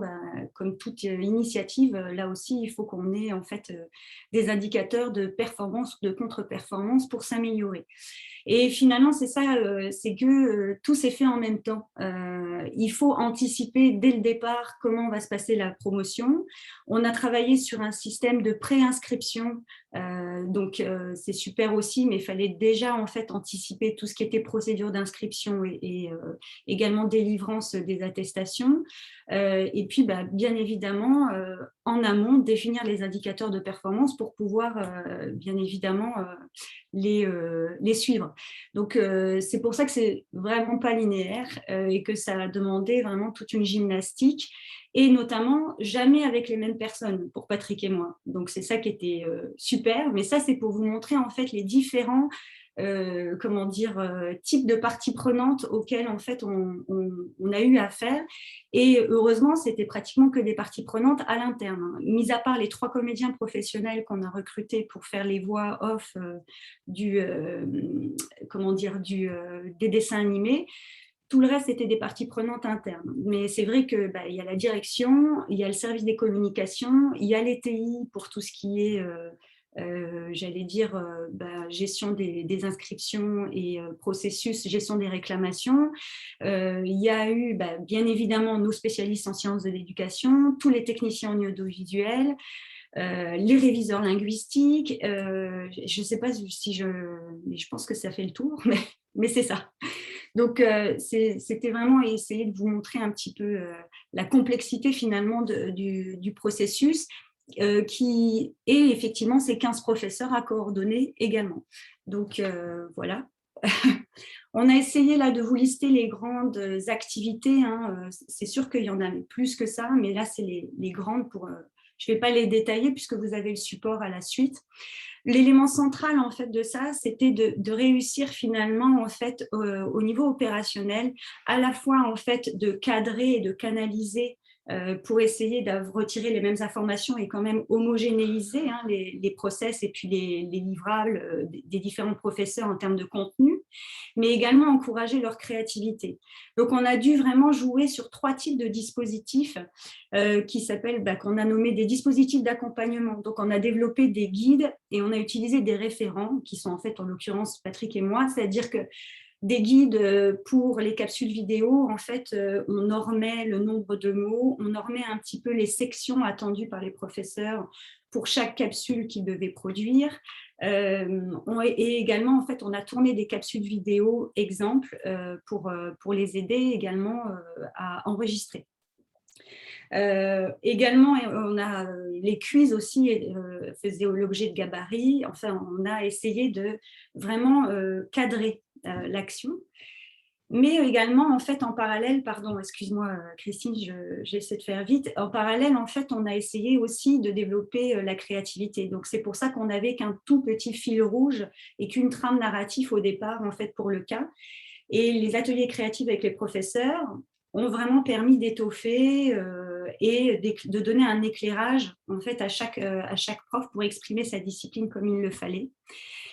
comme toute initiative, là aussi, il faut qu'on ait en fait des indicateurs de performance ou de contre-performance pour s'améliorer. Et finalement, c'est ça, c'est que tout s'est fait en même temps. Il faut anticiper dès le départ comment va se passer la promotion. On a travaillé sur un système de préinscription, donc c'est super aussi, mais il fallait déjà en fait anticiper tout ce qui était procédure d'inscription et également délivrance des attestations. Et puis, bien évidemment, en amont, définir les indicateurs de performance pour pouvoir, bien évidemment, les suivre. Donc, c'est pour ça que c'est vraiment pas linéaire et que ça a demandé vraiment toute une gymnastique et notamment jamais avec les mêmes personnes pour Patrick et moi. Donc, c'est ça qui était super. Mais ça, c'est pour vous montrer en fait les différents types de parties prenantes auxquelles en fait on a eu affaire. Et heureusement, c'était pratiquement que des parties prenantes à l'interne. Mis à part les 3 comédiens professionnels qu'on a recrutés pour faire les voix off des dessins animés, tout le reste, c'était des parties prenantes internes. Mais c'est vrai qu'il y a la direction, il y a le service des communications, il y a les TI pour tout ce qui est gestion des inscriptions et processus, gestion des réclamations. Il y a eu bien évidemment nos spécialistes en sciences de l'éducation, tous les techniciens en audiovisuel, les réviseurs linguistiques. Je ne sais pas si je pense que ça fait le tour, mais c'est ça. Donc, c'était vraiment essayer de vous montrer un petit peu la complexité finalement du processus qui est effectivement ces 15 professeurs à coordonner également. Donc, voilà. On a essayé là de vous lister les grandes activités. C'est sûr qu'il y en a plus que ça, mais là, c'est les grandes pour... je ne vais pas les détailler puisque vous avez le support à la suite. L'élément central en fait de ça, c'était de réussir finalement en fait au niveau opérationnel, à la fois en fait de cadrer et de canaliser pour essayer de retirer les mêmes informations et quand même homogénéiser les process et puis les livrables des différents professeurs en termes de contenu, mais également encourager leur créativité. Donc, on a dû vraiment jouer sur 3 types de dispositifs qu'on a nommés des dispositifs d'accompagnement. Donc, on a développé des guides et on a utilisé des référents qui sont en fait, en l'occurrence, Patrick et moi, c'est-à-dire que des guides pour les capsules vidéo, en fait, on normait le nombre de mots, on normait un petit peu les sections attendues par les professeurs pour chaque capsule qu'ils devaient produire. Et également, en fait, on a tourné des capsules vidéo exemples pour les aider également à enregistrer. Également, on a les quiz aussi faisaient l'objet de gabarits. Enfin, on a essayé de vraiment cadrer l'action. Mais également, en fait, en parallèle, pardon, excuse-moi Christine, j'essaie de faire vite. En parallèle, en fait, on a essayé aussi de développer la créativité. Donc, c'est pour ça qu'on n'avait qu'un tout petit fil rouge et qu'une trame narrative au départ, en fait, pour le cas. Et les ateliers créatifs avec les professeurs ont vraiment permis d'étoffer et de donner un éclairage, en fait, à chaque prof pour exprimer sa discipline comme il le fallait.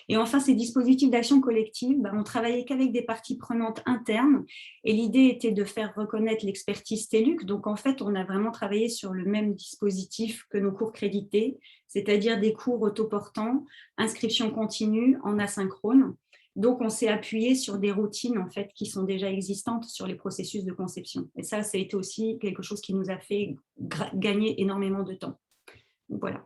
Et enfin, ces dispositifs d'action collective, on travaillait qu'avec des parties prenantes internes et l'idée était de faire reconnaître l'expertise TELUC. Donc, en fait, on a vraiment travaillé sur le même dispositif que nos cours crédités, c'est-à-dire des cours autoportants, inscription continue en asynchrone. Donc, on s'est appuyé sur des routines en fait, qui sont déjà existantes sur les processus de conception. Et ça a été aussi quelque chose qui nous a fait gagner énormément de temps. Donc, voilà.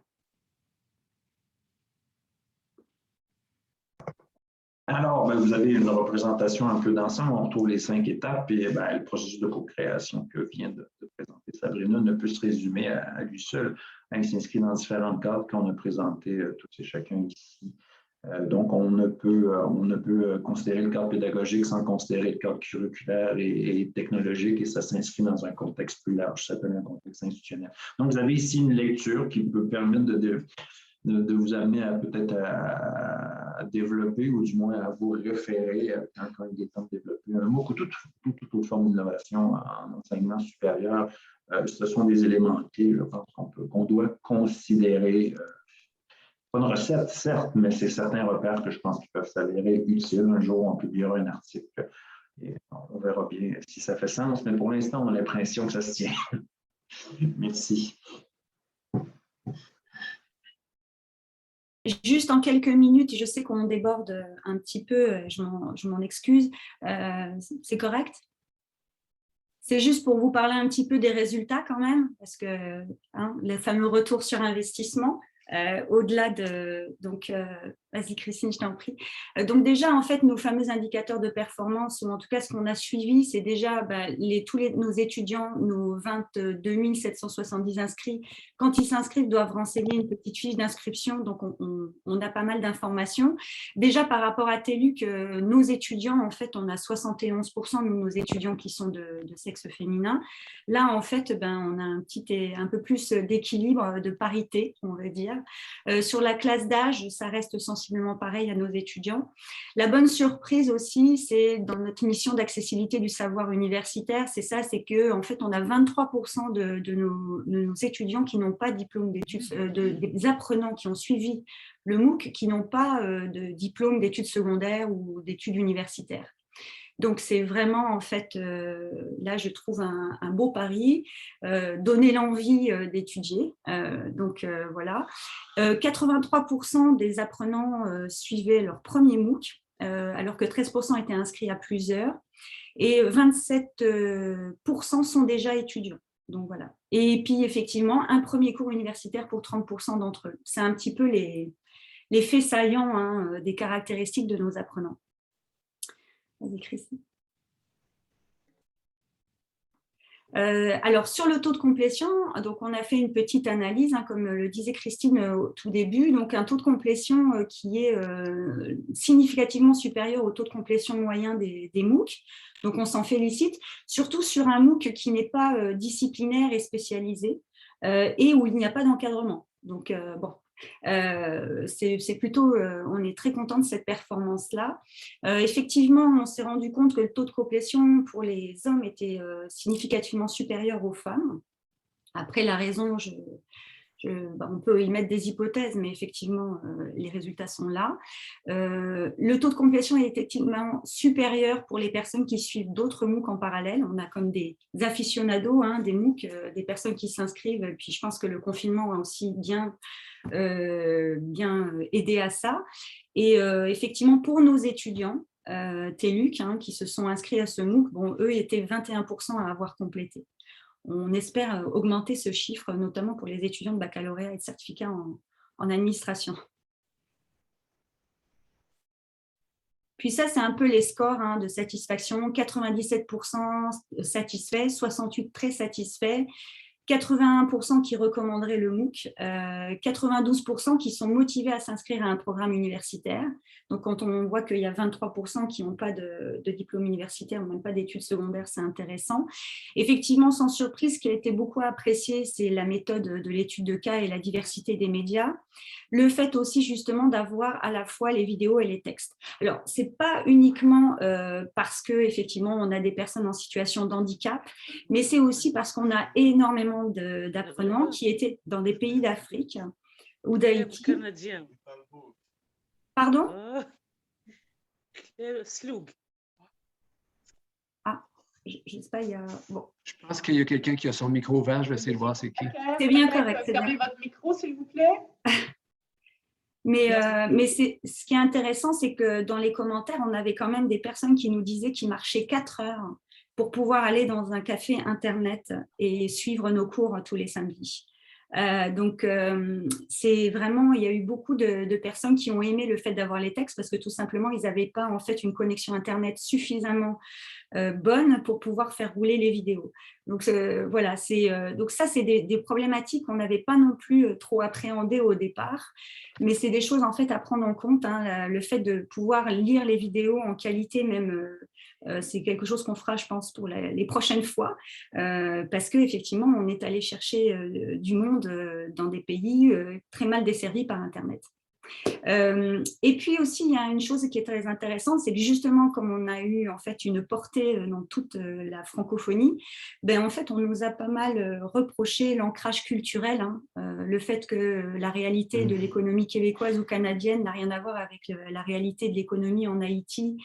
Alors, vous avez une représentation un peu d'ensemble. On retrouve les 5 étapes et le processus de co-création que vient de présenter Sabrina ne peut se résumer à lui seul. Il s'inscrit dans différents cadres qu'on a présentés tous et chacun ici. Donc, on ne peut considérer le cadre pédagogique sans considérer le cadre curriculaire et technologique, et ça s'inscrit dans un contexte plus large, ça s'appelle un contexte institutionnel. Donc, vous avez ici une lecture qui peut permettre de vous amener à développer ou du moins à vous référer quand il est temps de développer un MOOC ou toute autre forme d'innovation en enseignement supérieur. Ce sont des éléments clés, je pense, qu'on doit considérer. Pas une recette, certes, mais c'est certains repères que je pense qui peuvent s'avérer utiles. Un jour, on publiera un article Et on verra bien si ça fait sens, mais pour l'instant, on a l'impression que ça se tient. Merci. Juste en quelques minutes, je sais qu'on déborde un petit peu, je m'en excuse. C'est correct? C'est juste pour vous parler un petit peu des résultats quand même, parce que le fameux retour sur investissement, au-delà de... Donc, vas-y Christine, je t'en prie. Donc déjà, en fait, nos fameux indicateurs de performance, ou en tout cas ce qu'on a suivi, c'est déjà nos étudiants, nos 22 770 inscrits, quand ils s'inscrivent, doivent renseigner une petite fiche d'inscription, donc on a pas mal d'informations. Déjà, par rapport à TELUC, nos étudiants, en fait, on a 71% de nos étudiants qui sont de sexe féminin. Là, en fait, on a un peu plus d'équilibre, de parité, on va dire. Sur la classe d'âge, ça reste sensiblement pareil à nos étudiants. La bonne surprise aussi, c'est dans notre mission d'accessibilité du savoir universitaire, c'est ça, c'est qu'en fait, on a 23% de nos étudiants qui n'ont pas de diplôme d'études, des apprenants qui ont suivi le MOOC, qui n'ont pas de diplôme d'études secondaires ou d'études universitaires. Donc, c'est vraiment, en fait, là, je trouve un beau pari, donner l'envie d'étudier. Voilà. 83% des apprenants suivaient leur premier MOOC, alors que 13% étaient inscrits à plusieurs, et 27% sont déjà étudiants. Donc, voilà. Et puis, effectivement, un premier cours universitaire pour 30% d'entre eux. C'est un petit peu les faits saillants des caractéristiques de nos apprenants. Vas-y, Christine. Alors, sur le taux de complétion, donc on a fait une petite analyse, comme le disait Christine au tout début, donc un taux de complétion qui est significativement supérieur au taux de complétion moyen des MOOC. Donc, on s'en félicite, surtout sur un MOOC qui n'est pas disciplinaire et spécialisé et où il n'y a pas d'encadrement. Donc, bon. C'est plutôt, on est très content de cette performance-là. Effectivement, on s'est rendu compte que le taux de complétion pour les hommes était significativement supérieur aux femmes. Après, la raison, on peut y mettre des hypothèses, mais effectivement, les résultats sont là. Le taux de complétion est effectivement supérieur pour les personnes qui suivent d'autres MOOC en parallèle. On a comme des aficionados, des MOOC, des personnes qui s'inscrivent. Puis je pense que le confinement a aussi bien aidé à ça. Et effectivement, pour nos étudiants, TELUC, qui se sont inscrits à ce MOOC, eux étaient 21% à avoir complété. On espère augmenter ce chiffre, notamment pour les étudiants de baccalauréat et de certificat en administration. Puis ça, c'est un peu les scores de satisfaction. 97% satisfaits, 68% très satisfaits, 81% qui recommanderaient le MOOC, 92% qui sont motivés à s'inscrire à un programme universitaire. Donc, quand on voit qu'il y a 23% qui n'ont pas de diplôme universitaire ou même pas d'études secondaires, c'est intéressant. Effectivement, sans surprise, ce qui a été beaucoup apprécié, c'est la méthode de l'étude de cas et la diversité des médias. Le fait aussi, justement, d'avoir à la fois les vidéos et les textes. Alors, ce n'est pas uniquement parce qu'effectivement, on a des personnes en situation de handicap, mais c'est aussi parce qu'on a énormément d'apprenants qui étaient dans des pays d'Afrique ou d'Haïti. Pardon? Ah, je ne sais pas, il y a... Bon. Je pense qu'il y a quelqu'un qui a son micro ouvert, je vais essayer de voir c'est qui. C'est bien correct. Fermez votre micro, s'il vous plaît. Mais ce qui est intéressant, c'est que dans les commentaires, on avait quand même des personnes qui nous disaient qu'ils marchaient 4 heures pour pouvoir aller dans un café Internet et suivre nos cours tous les samedis. Donc, c'est vraiment, il y a eu beaucoup de personnes qui ont aimé le fait d'avoir les textes parce que tout simplement, ils n'avaient pas en fait une connexion Internet suffisamment bonne pour pouvoir faire rouler les vidéos. Donc, voilà, donc ça, c'est des problématiques qu'on n'avait pas non plus trop appréhendées au départ, mais c'est des choses en fait à prendre en compte. Le fait de pouvoir lire les vidéos en qualité même, c'est quelque chose qu'on fera, je pense, pour les prochaines fois, parce qu'effectivement, on est allé chercher du monde dans des pays très mal desservis par Internet. Et puis aussi, il y a une chose qui est très intéressante, c'est que justement, comme on a eu en fait une portée dans toute la francophonie, ben, en fait, on nous a pas mal reproché l'ancrage culturel, hein, le fait que la réalité de l'économie québécoise ou canadienne n'a rien à voir avec la réalité de l'économie en Haïti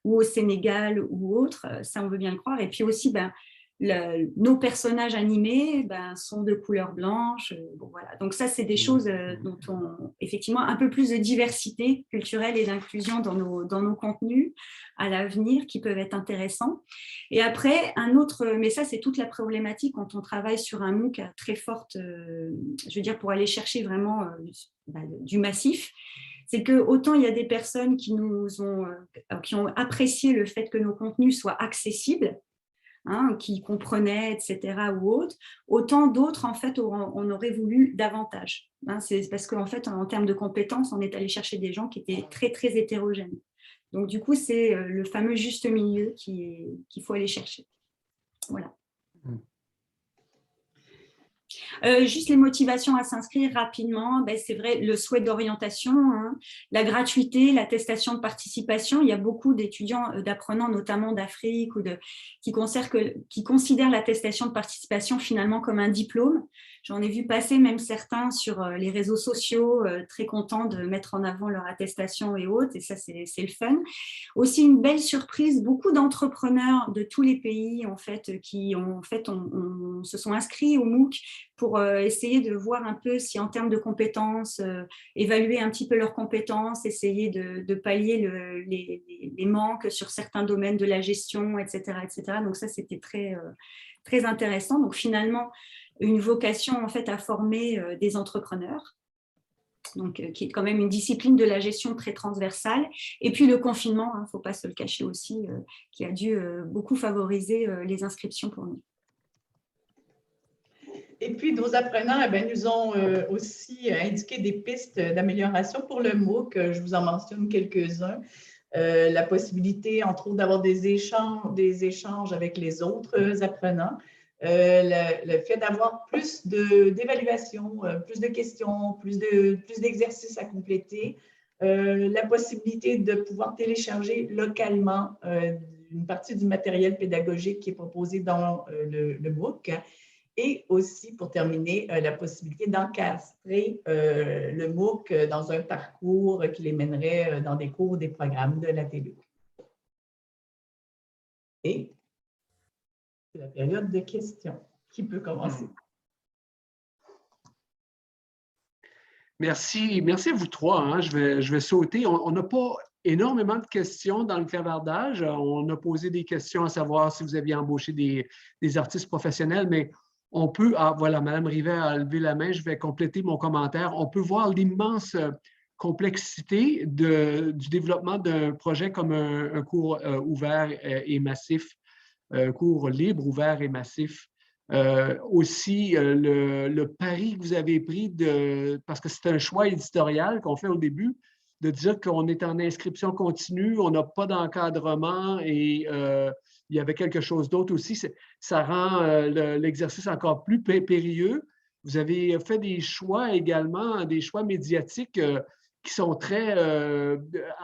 ou au Sénégal ou autre, ça on veut bien le croire. Et puis aussi, ben, nos personnages animés sont de couleur blanche. Bon, voilà. Donc ça, c'est des choses dont on, effectivement, un peu plus de diversité culturelle et d'inclusion dans nos contenus à l'avenir qui peuvent être intéressants. Et après, un autre, mais ça, c'est toute la problématique quand on travaille sur un MOOC à très forte, je veux dire, pour aller chercher vraiment du massif, c'est que autant il y a des personnes qui ont apprécié le fait que nos contenus soient accessibles, hein, qui comprenaient, etc., ou autres, autant d'autres, en fait, on aurait voulu davantage. Hein, c'est parce qu'en fait, en termes de compétences, on est allé chercher des gens qui étaient très, très hétérogènes. Donc, du coup, c'est le fameux juste milieu qu'il faut aller chercher. Voilà. Juste les motivations à s'inscrire rapidement, c'est vrai, le souhait d'orientation, hein, la gratuité, l'attestation de participation. Il y a beaucoup d'étudiants, d'apprenants, notamment d'Afrique, qui considèrent l'attestation de participation finalement comme un diplôme. J'en ai vu passer même certains sur les réseaux sociaux, très contents de mettre en avant leur attestation et autres, et ça, c'est le fun. Aussi, une belle surprise, beaucoup d'entrepreneurs de tous les pays, en fait, qui se sont inscrits au MOOC pour essayer de voir un peu si en termes de compétences, évaluer un petit peu leurs compétences, essayer de pallier les manques sur certains domaines de la gestion, etc. etc. Donc ça, c'était très, très intéressant. Donc finalement, une vocation en fait à former des entrepreneurs. Donc, qui est quand même une discipline de la gestion très transversale. Et puis le confinement, il ne faut pas se le cacher aussi, qui a dû beaucoup favoriser les inscriptions pour nous. Et puis, nos apprenants nous ont aussi indiqué des pistes d'amélioration pour le MOOC. Je vous en mentionne quelques-uns. La possibilité, entre autres, d'avoir des échanges avec les autres apprenants. Le fait d'avoir plus d'évaluation, plus de questions, plus d'exercices à compléter. La possibilité de pouvoir télécharger localement une partie du matériel pédagogique qui est proposé dans le MOOC. Et aussi, pour terminer, la possibilité d'encastrer le MOOC dans un parcours qui les mènerait dans des cours, des programmes de la TVO. Et c'est la période de questions. Qui peut commencer? Merci à vous trois. Hein. Je vais sauter. On n'a pas énormément de questions dans le clavardage. On a posé des questions à savoir si vous aviez embauché des artistes professionnels, mais on peut, voilà, Mme Rivet a levé la main, je vais compléter mon commentaire. On peut voir l'immense complexité du développement d'un projet comme un cours ouvert et massif, un cours libre, ouvert et massif. Aussi, le pari que vous avez pris, parce que c'est un choix éditorial qu'on fait au début, de dire qu'on est en inscription continue, on n'a pas d'encadrement et il y avait quelque chose d'autre aussi. Ça rend l'exercice encore plus périlleux. Vous avez fait des choix également, des choix médiatiques qui sont très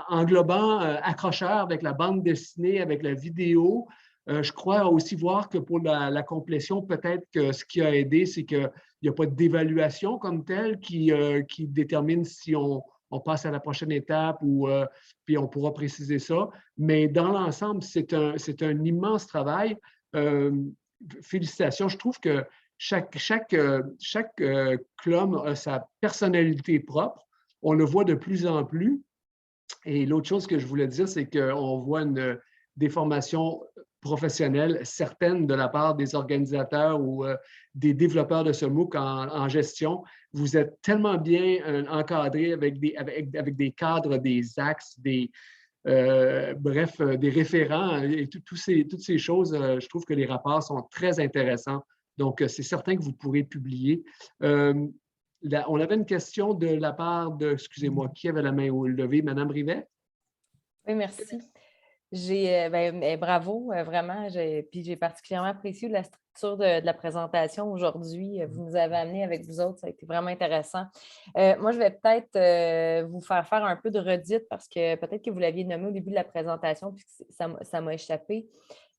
englobants, accrocheurs avec la bande dessinée, avec la vidéo. Je crois aussi voir que pour la complétion, peut-être que ce qui a aidé, c'est qu'il n'y a pas d'évaluation comme telle qui détermine si on passe à la prochaine étape ou puis on pourra préciser ça. Mais dans l'ensemble, c'est un immense travail. Félicitations. Je trouve que chaque CLOM a sa personnalité propre. On le voit de plus en plus. Et l'autre chose que je voulais dire, c'est qu'on voit une déformation professionnelle certaine de la part des organisateurs ou des développeurs de ce MOOC en gestion. Vous êtes tellement bien encadrés avec des cadres, des axes, bref, des référents et toutes ces choses. Je trouve que les rapports sont très intéressants. Donc, c'est certain que vous pourrez publier. On avait une question de la part de, excusez-moi, qui avait la main levée? Madame Rivet? Oui, merci. Bravo, vraiment. Puis j'ai particulièrement apprécié la structure de la présentation aujourd'hui. Vous nous avez amené avec vous autres, ça a été vraiment intéressant. Moi, je vais peut-être vous faire un peu de redite parce que peut-être que vous l'aviez nommé au début de la présentation, puis ça m'a échappé.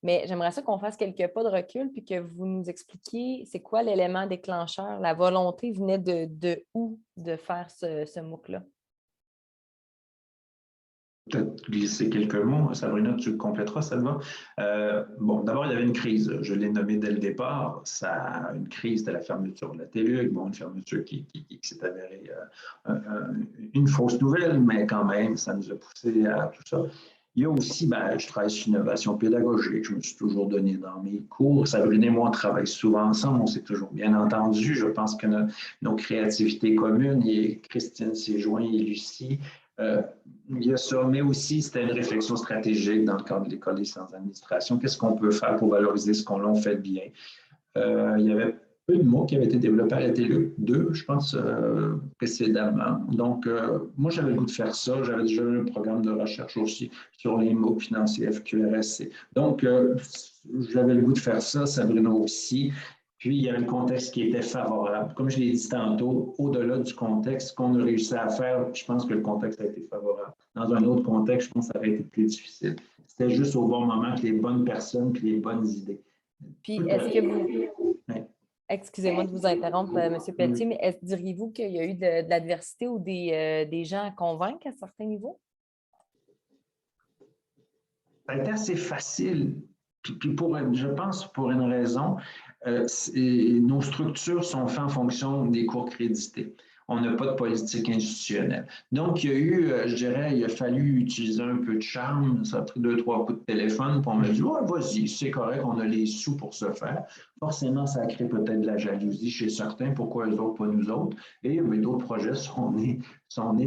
Mais j'aimerais ça qu'on fasse quelques pas de recul puis que vous nous expliquiez c'est quoi l'élément déclencheur, la volonté venait de où de faire ce MOOC-là? Peut-être glisser quelques mots. Sabrina, tu compléteras, ça te va? Bon, d'abord, il y avait une crise. Je l'ai nommé dès le départ. Une crise, c'était la fermeture de la TELUC. Bon, une fermeture qui s'est avérée une fausse nouvelle, mais quand même, ça nous a poussé à tout ça. Il y a aussi, je travaille sur l'innovation pédagogique. Je me suis toujours donné dans mes cours. Sabrina et moi, on travaille souvent ensemble. On s'est toujours bien entendu. Je pense que nos créativités communes, et Christine s'est jointe et Lucie, il y a ça, mais aussi c'était une réflexion stratégique dans le cadre de l'École des sciences d'administration. Qu'est-ce qu'on peut faire pour valoriser ce qu'on fait bien? Il y avait peu de mots qui avaient été développés à la TELUC, 2, je pense, précédemment. Donc, moi, j'avais le goût de faire ça. J'avais déjà eu un programme de recherche aussi sur les mots financiers FQRSC. Donc, j'avais le goût de faire ça, Sabrina aussi. Puis, il y avait le contexte qui était favorable. Comme je l'ai dit tantôt, au-delà du contexte qu'on a réussi à faire, je pense que le contexte a été favorable. Dans un autre contexte, je pense que ça aurait été plus difficile. C'était juste au bon moment que les bonnes personnes et les bonnes idées. Puis, est-ce que vous... Excusez-moi de vous interrompre, M. Pelletier, mais diriez-vous qu'il y a eu de l'adversité ou des gens à convaincre à certains niveaux? Ça a été assez facile. Puis je pense pour une raison, nos structures sont faites en fonction des cours crédités. On n'a pas de politique institutionnelle. Donc, il y a eu, je dirais, il a fallu utiliser un peu de charme. Ça a pris 2-3 coups de téléphone pour me dire « vas-y, c'est correct, on a les sous pour se faire ». Forcément, ça a créé peut-être de la jalousie chez certains. Pourquoi eux autres, pas nous autres? Et d'autres projets sont nés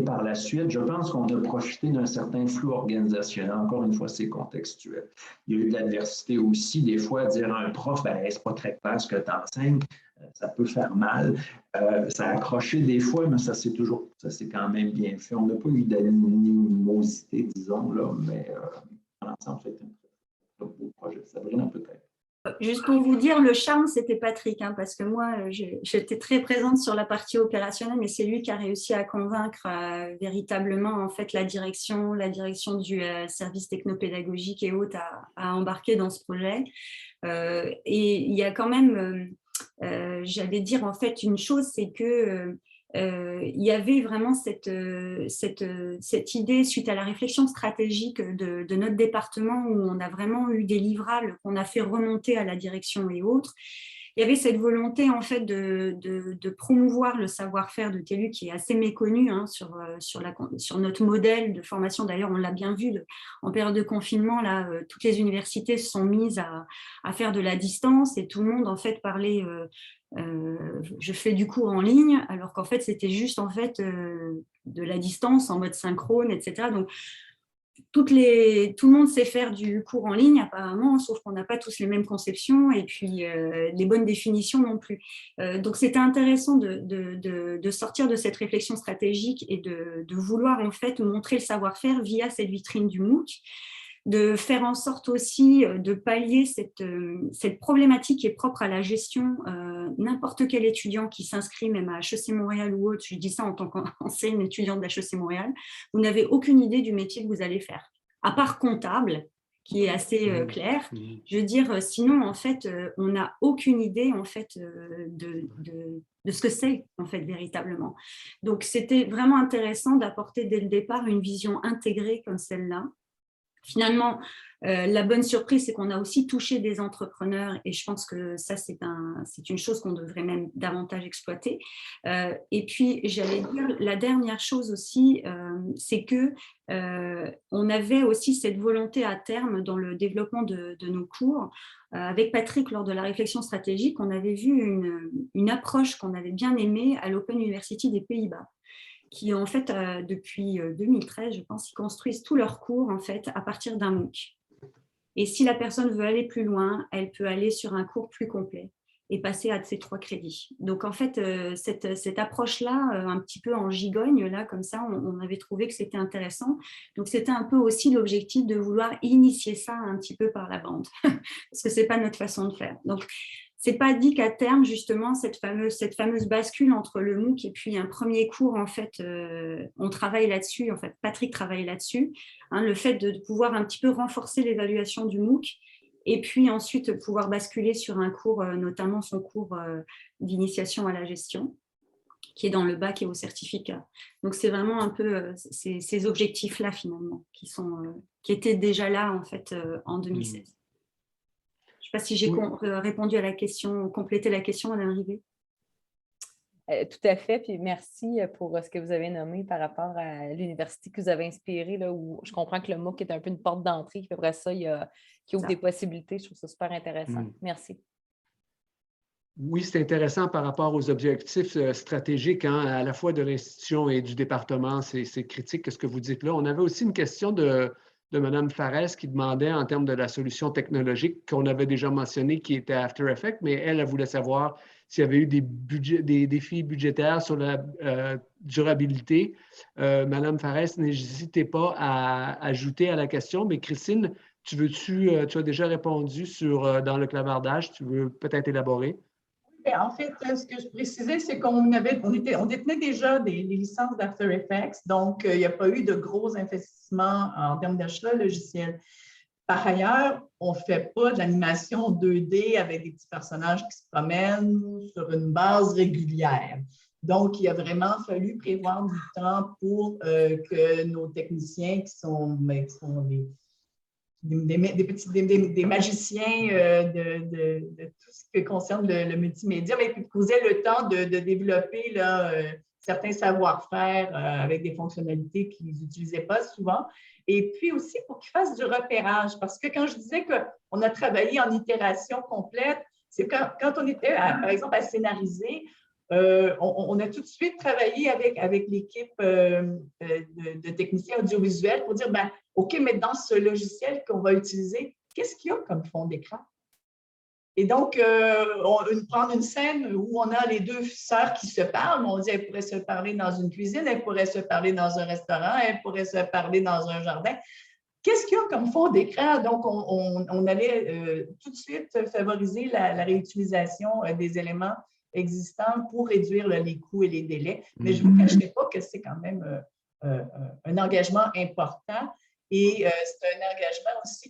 par la suite. Je pense qu'on a profité d'un certain flou organisationnel. Encore une fois, c'est contextuel. Il y a eu de l'adversité aussi. Des fois, dire à un prof, c'est pas très clair ce que tu enseignes. Ça peut faire mal. Ça a accroché des fois, mais ça s'est quand même bien fait. On n'a pas eu d'animosité, disons, là, mais en l'ensemble, c'est un beau projet. Sabrina, peut-être. Juste pour vous dire, le charme, c'était Patrick, parce que moi, j'étais très présente sur la partie opérationnelle, mais c'est lui qui a réussi à convaincre véritablement en fait la direction du service technopédagogique et autres à embarquer dans ce projet. Et il y a quand même, j'allais dire en fait une chose, c'est que il y avait vraiment cette idée suite à la réflexion stratégique de notre département où on a vraiment eu des livrables qu'on a fait remonter à la direction et autres. Il y avait cette volonté en fait de promouvoir le savoir-faire de TELUC qui est assez méconnu sur notre modèle de formation. D'ailleurs, on l'a bien vu en période de confinement, là, toutes les universités se sont mises à faire de la distance et tout le monde en fait parlait je fais du cours en ligne, alors qu'en fait, c'était juste en fait de la distance en mode synchrone, etc. Donc, tout le monde sait faire du cours en ligne apparemment, sauf qu'on n'a pas tous les mêmes conceptions et puis les bonnes définitions non plus. Donc, c'était intéressant de sortir de cette réflexion stratégique et de vouloir en fait montrer le savoir-faire via cette vitrine du MOOC, de faire en sorte aussi de pallier cette problématique qui est propre à la gestion. N'importe quel étudiant qui s'inscrit, même à HEC Montréal ou autre, je dis ça en tant qu'ancienne étudiante d'HEC Montréal, vous n'avez aucune idée du métier que vous allez faire, à part comptable, qui est assez clair. Je veux dire, sinon, en fait, on n'a aucune idée, en fait, de ce que c'est, en fait, véritablement. Donc, c'était vraiment intéressant d'apporter dès le départ une vision intégrée comme celle-là. Finalement, la bonne surprise, c'est qu'on a aussi touché des entrepreneurs et je pense que ça, c'est une chose qu'on devrait même davantage exploiter. Et puis, j'allais dire, la dernière chose aussi, c'est que on avait aussi cette volonté à terme dans le développement de nos cours. Avec Patrick, lors de la réflexion stratégique, on avait vu une approche qu'on avait bien aimée à l'Open University des Pays-Bas, qui en fait, depuis 2013, je pense, ils construisent tous leurs cours en fait à partir d'un MOOC. Et si la personne veut aller plus loin, elle peut aller sur un cours plus complet. et passer à ces 3 crédits. Donc, en fait, cette approche-là, un petit peu en gigogne, là, comme ça, on avait trouvé que c'était intéressant. Donc, c'était un peu aussi l'objectif de vouloir initier ça un petit peu par la bande, parce que ce n'est pas notre façon de faire. Donc, c'est pas dit qu'à terme, justement, cette fameuse bascule entre le MOOC et puis un premier cours, en fait, on travaille là-dessus, en fait, Patrick travaille là-dessus, hein, le fait de pouvoir un petit peu renforcer l'évaluation du MOOC et puis ensuite pouvoir basculer sur un cours, notamment son cours d'initiation à la gestion, qui est dans le bac et au certificat. Donc, c'est vraiment un peu ces objectifs-là, finalement, qui étaient déjà là, en fait, en 2016. Je ne sais pas si j'ai répondu à la question, complété la question à l'arrivée. Tout à fait, puis merci pour ce que vous avez nommé par rapport à l'université que vous avez inspirée, là, où je comprends que le MOOC est un peu une porte d'entrée, puis après ça, qui ouvre des possibilités. Je trouve ça super intéressant. Merci. Oui, c'est intéressant par rapport aux objectifs stratégiques, hein, à la fois de l'institution et du département. C'est critique ce que vous dites là. On avait aussi une question de Mme Farès qui demandait en termes de la solution technologique qu'on avait déjà mentionnée qui était After Effects, mais elle voulait savoir s'il y avait eu des défis budgétaires sur la durabilité. Mme Farès, n'hésitez pas à ajouter à la question, mais Christine, tu as déjà répondu dans le clavardage, tu veux peut-être élaborer? En fait, ce que je précisais, c'est qu'on détenait déjà des licences d'After Effects, donc il n'y a pas eu de gros investissements en termes d'achat logiciel. Par ailleurs, on ne fait pas de l'animation 2D avec des petits personnages qui se promènent sur une base régulière. Donc, il a vraiment fallu prévoir du temps pour que nos techniciens qui sont des magiciens de tout ce qui concerne le multimédia, mais qui causaient le temps de développer là, certains savoir-faire avec des fonctionnalités qu'ils n'utilisaient pas souvent. Et puis aussi pour qu'ils fassent du repérage, parce que quand je disais qu'on a travaillé en itération complète, c'est quand on était, par exemple, à scénariser, on a tout de suite travaillé avec l'équipe de techniciens audiovisuels pour dire, OK, mais dans ce logiciel qu'on va utiliser, qu'est-ce qu'il y a comme fond d'écran? Et donc, prendre une scène où on a les deux sœurs qui se parlent, on dit elles pourraient se parler dans une cuisine, elles pourraient se parler dans un restaurant, elles pourraient se parler dans un jardin. Qu'est-ce qu'il y a comme fond d'écran? Donc, on allait tout de suite favoriser la réutilisation des éléments existants pour réduire les coûts et les délais. Mais je ne vous cacherai pas que c'est quand même un engagement important. Et c'est un engagement aussi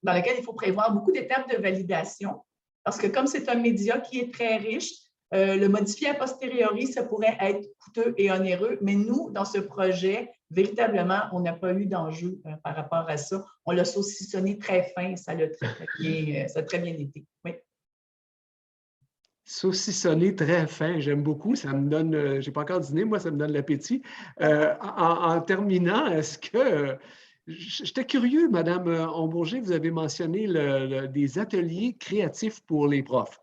dans lequel il faut prévoir beaucoup d'étapes de validation, parce que comme c'est un média qui est très riche, le modifier a posteriori, ça pourrait être coûteux et onéreux, mais nous, dans ce projet, véritablement, on n'a pas eu d'enjeu par rapport à ça. On l'a saucissonné très fin, ça a très bien été. Oui. Saucissonné très fin, j'aime beaucoup. Ça me donne, je n'ai pas encore dîné, moi, ça me donne l'appétit. En terminant, est-ce que, j'étais curieux, Madame Hombourger, vous avez mentionné des ateliers créatifs pour les profs.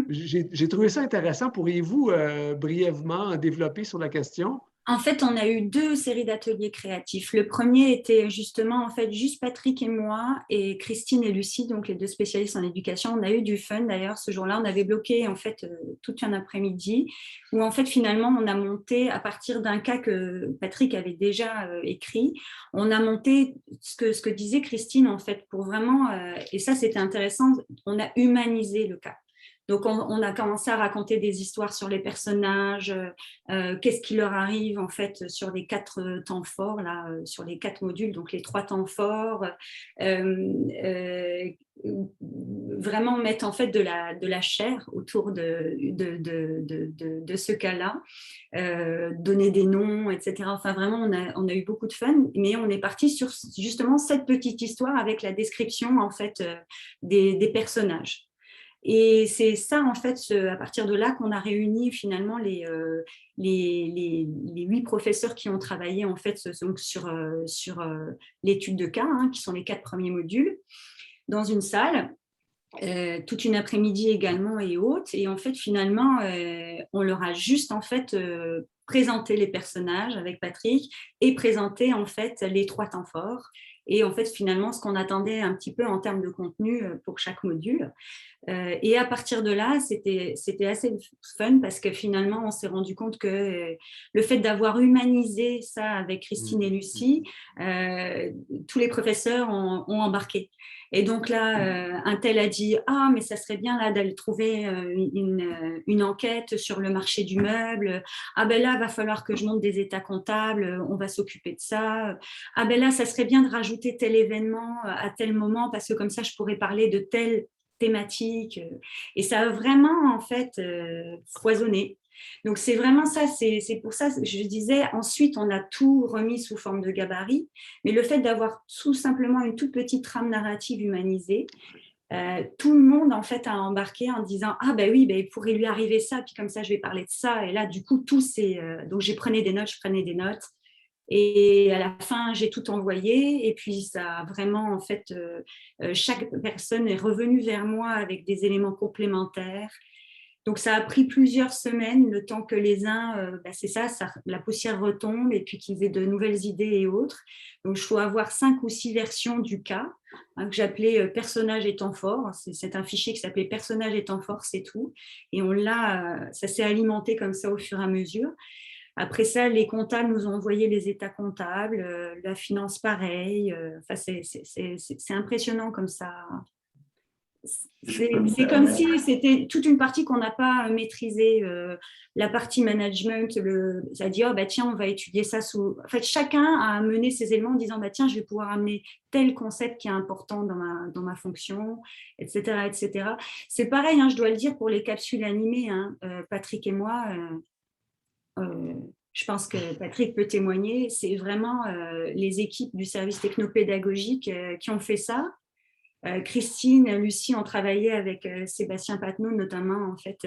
J'ai trouvé ça intéressant. Pourriez-vous brièvement développer sur la question? En fait, on a eu 2 séries d'ateliers créatifs. Le premier était justement, en fait, juste Patrick et moi, et Christine et Lucie, donc les 2 spécialistes en éducation. On a eu du fun, d'ailleurs, ce jour-là. On avait bloqué, en fait, tout un après-midi, où, en fait, finalement, on a monté, à partir d'un cas que Patrick avait déjà écrit, on a monté ce que disait Christine, en fait, pour vraiment, et ça, c'était intéressant, on a humanisé le cas. Donc, on a commencé à raconter des histoires sur les personnages, qu'est-ce qui leur arrive en fait sur les 4 temps forts, là, sur les 4 modules, donc les 3 temps forts, vraiment mettre en fait de la chair autour de ce cas-là, donner des noms, etc. Enfin, vraiment, on a eu beaucoup de fun, mais on est parti sur justement cette petite histoire avec la description en fait des personnages. Et c'est ça, en fait, à partir de là qu'on a réuni finalement les 8 professeurs qui ont travaillé en fait donc sur l'étude de cas, hein, qui sont les 4 premiers modules, dans une salle, toute une après-midi également et haute. Et en fait, finalement, on leur a juste en fait présenté les personnages avec Patrick et présenté en fait les 3 temps forts. et en fait, finalement, ce qu'on attendait un petit peu en termes de contenu pour chaque module. Et à partir de là, c'était assez fun parce que finalement, on s'est rendu compte que le fait d'avoir humanisé ça avec Christine et Lucie, tous les professeurs ont embarqué. Et donc là, un tel a dit « Ah, mais ça serait bien là d'aller trouver une enquête sur le marché du meuble. Ah ben là, il va falloir que je monte des états comptables, on va s'occuper de ça. Ah ben là, ça serait bien de rajouter tel événement à tel moment parce que comme ça, je pourrais parler de telle thématique. » Et ça a vraiment, en fait, foisonné. Donc, c'est vraiment ça, c'est pour ça que je disais, ensuite, on a tout remis sous forme de gabarit, mais le fait d'avoir tout simplement une toute petite trame narrative humanisée, tout le monde, en fait, a embarqué en disant « Ah, ben oui, ben, il pourrait lui arriver ça, puis comme ça, je vais parler de ça. » Et là, du coup, tout c'est... donc, je prenais des notes. Et à la fin, j'ai tout envoyé. Et puis, ça a vraiment, en fait, chaque personne est revenue vers moi avec des éléments complémentaires. Donc, ça a pris plusieurs semaines, le temps que les uns, c'est ça, la poussière retombe et puis qu'ils aient de nouvelles idées et autres. Donc, il faut avoir 5 ou 6 versions du cas, que j'appelais personnage et temps fort. C'est un fichier qui s'appelait personnage et temps fort, c'est tout. Et ça s'est alimenté comme ça au fur et à mesure. Après ça, les comptables nous ont envoyé les états comptables, la finance pareil. C'est impressionnant comme ça. C'est comme si c'était toute une partie qu'on n'a pas maîtrisée. La partie management, ça dit, oh, bah, tiens, on va étudier ça sous... En fait, chacun a amené ses éléments en disant, bah, tiens, je vais pouvoir amener tel concept qui est important dans ma fonction, etc. etc. C'est pareil, hein, je dois le dire, pour les capsules animées, hein, Patrick et moi... je pense que Patrick peut témoigner, c'est vraiment les équipes du service technopédagogique qui ont fait ça. Christine, Lucie ont travaillé avec Sébastien Patnaud, notamment, en fait,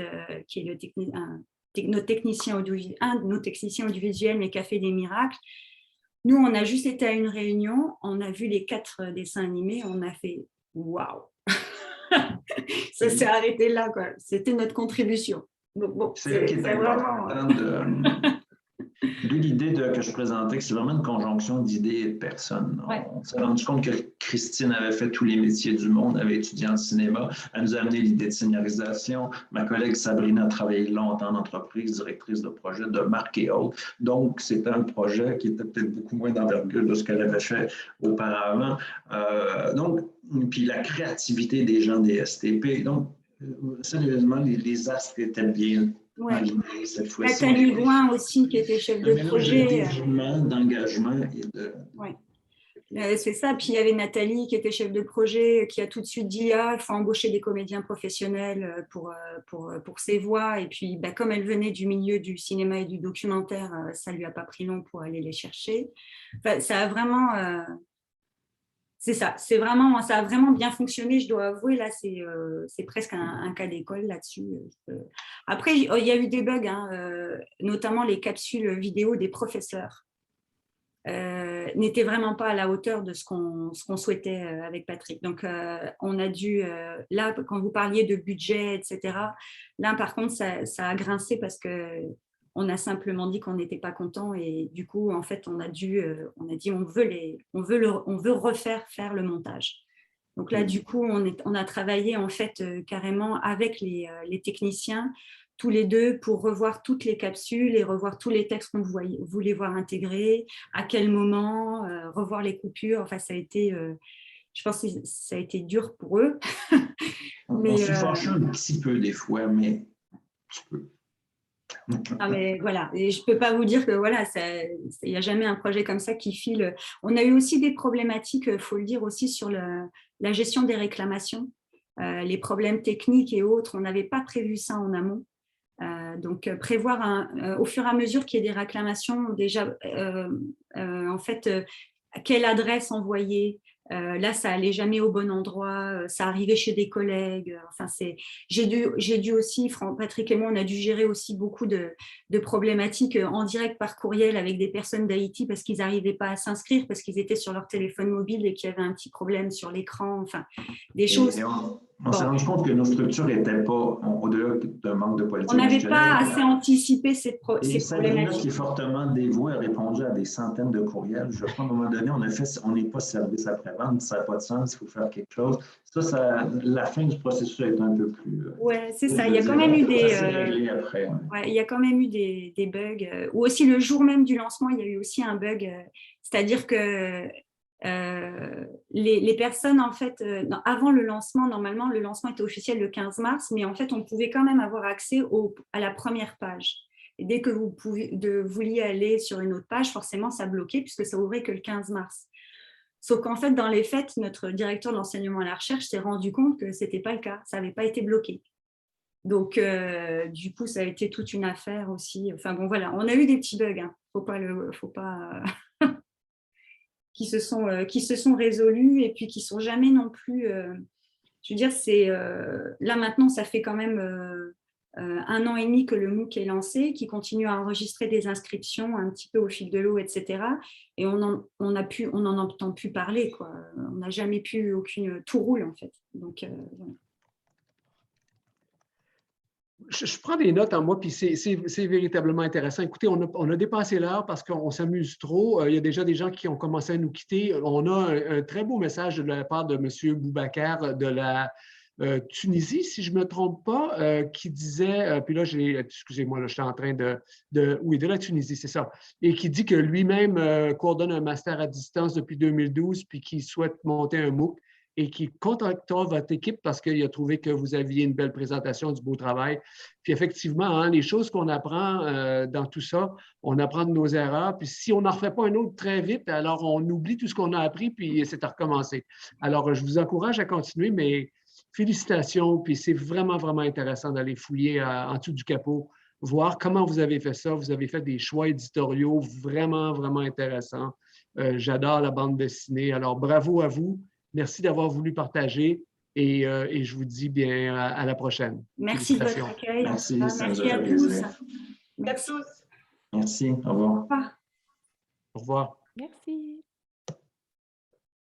qui est un de nos techniciens audiovisuels, mais qui a fait des miracles. Nous, on a juste été à une réunion, on a vu les 4 dessins animés, on a fait « waouh !» Ça s'est arrêté là, quoi. C'était notre contribution. Donc, bon, c'est vraiment... D'où l'idée que je présentais, que c'est vraiment une conjonction d'idées et de personnes. Ouais. On s'est rendu compte que Christine avait fait tous les métiers du monde, avait étudié en cinéma. Elle nous a amené l'idée de scénarisation. Ma collègue Sabrina a travaillé longtemps en entreprise, directrice de projet, de marque et autres. Donc, c'était un projet qui était peut-être beaucoup moins d'envergure de ce qu'elle avait fait auparavant. Donc, puis la créativité des gens des STP. Donc, sérieusement, les astres étaient bien. Ouais. Nathalie Gouin aussi, qui était chef de projet. D'engagement et de... Ouais. C'est ça. Puis il y avait Nathalie qui était chef de projet, qui a tout de suite dit « Ah, il faut embaucher des comédiens professionnels pour ses voix. » Et puis, comme elle venait du milieu du cinéma et du documentaire, ça ne lui a pas pris long pour aller les chercher. Enfin, ça a vraiment... C'est ça, ça a vraiment bien fonctionné, je dois avouer, là, c'est presque un cas d'école là-dessus. Après, il y a eu des bugs, hein, notamment les capsules vidéo des professeurs n'étaient vraiment pas à la hauteur de ce qu'on souhaitait avec Patrick. Donc, on a dû, là, quand vous parliez de budget, etc., là, par contre, ça a grincé parce que on a simplement dit qu'on n'était pas content et du coup, en fait, on a dit on veut refaire le montage. Donc là, du coup, on a travaillé en fait carrément avec les techniciens, tous les deux, pour revoir toutes les capsules et revoir tous les textes qu'on voulait voir intégrés, à quel moment, revoir les coupures. Enfin, ça a été, je pense que ça a été dur pour eux. On s'est fâché un petit peu des fois, mais tu peux. Ah mais voilà, et je ne peux pas vous dire que voilà, il n'y a jamais un projet comme ça qui file. On a eu aussi des problématiques, il faut le dire aussi, sur la gestion des réclamations, les problèmes techniques et autres. On n'avait pas prévu ça en amont. Donc, prévoir au fur et à mesure qu'il y ait des réclamations, déjà, en fait, quelle adresse envoyer. Là, ça allait jamais au bon endroit, ça arrivait chez des collègues. Enfin, j'ai dû aussi, Patrick et moi, on a dû gérer aussi beaucoup de problématiques en direct par courriel avec des personnes d'Haïti parce qu'ils n'arrivaient pas à s'inscrire, parce qu'ils étaient sur leur téléphone mobile et qu'il y avait un petit problème sur l'écran. Enfin, des choses. On s'est rendu compte que nos structures n'étaient pas, au-delà d'un manque de politique. On n'avait pas assez anticipé ces problématiques. Et Sabrina, qui est fortement dévouée, a répondu à des centaines de courriels. Je crois qu'à un moment donné, on n'est pas service après-vente, ça n'a pas de sens, il faut faire quelque chose. La fin du processus a été un peu plus... Oui, c'est ça. Il y a quand même eu des... après, il y a quand même eu des bugs. Ou aussi, le jour même du lancement, il y a eu aussi un bug. C'est-à-dire que les personnes, en fait, avant le lancement, normalement, le lancement était officiel le 15 mars, mais en fait, on pouvait quand même avoir accès à la première page. Et dès que vous vouliez aller sur une autre page, forcément, ça bloquait puisque ça ouvrait que le 15 mars. Sauf qu'en fait, dans les faits, notre directeur de l'enseignement et la recherche s'est rendu compte que ce n'était pas le cas, ça n'avait pas été bloqué. Donc, du coup, ça a été toute une affaire aussi. Enfin bon, voilà, on a eu des petits bugs, hein. Faut pas qui se sont résolus et puis qui sont jamais non plus. Je veux dire, c'est là maintenant, ça fait quand même 1 an et demi que le MOOC est lancé, qui continue à enregistrer des inscriptions un petit peu au fil de l'eau, etc. Et on n'en entend plus parler, quoi. On n'a jamais pu tout roule en fait. Donc voilà. Je prends des notes en moi, puis c'est véritablement intéressant. Écoutez, on a dépassé l'heure parce qu'on s'amuse trop. Il y a déjà des gens qui ont commencé à nous quitter. On a un très beau message de la part de M. Boubacar de la Tunisie, si je ne me trompe pas, qui disait, puis là, excusez-moi, là, je suis en train oui, de la Tunisie, c'est ça, et qui dit que lui-même coordonne un master à distance depuis 2012, puis qui souhaite monter un MOOC, et qui contactera votre équipe parce qu'il a trouvé que vous aviez une belle présentation, du beau travail. Puis effectivement, hein, les choses qu'on apprend dans tout ça, on apprend de nos erreurs. Puis si on n'en refait pas un autre très vite, alors on oublie tout ce qu'on a appris, puis c'est à recommencer. Alors, je vous encourage à continuer, mais félicitations. Puis c'est vraiment, vraiment intéressant d'aller fouiller en dessous du capot, voir comment vous avez fait ça. Vous avez fait des choix éditoriaux vraiment, vraiment intéressants. J'adore la bande dessinée. Alors, bravo à vous. Merci d'avoir voulu partager et je vous dis bien à la prochaine. Merci de votre accueil. Merci, merci à tous. Merci. Merci, au revoir. Au revoir. Merci.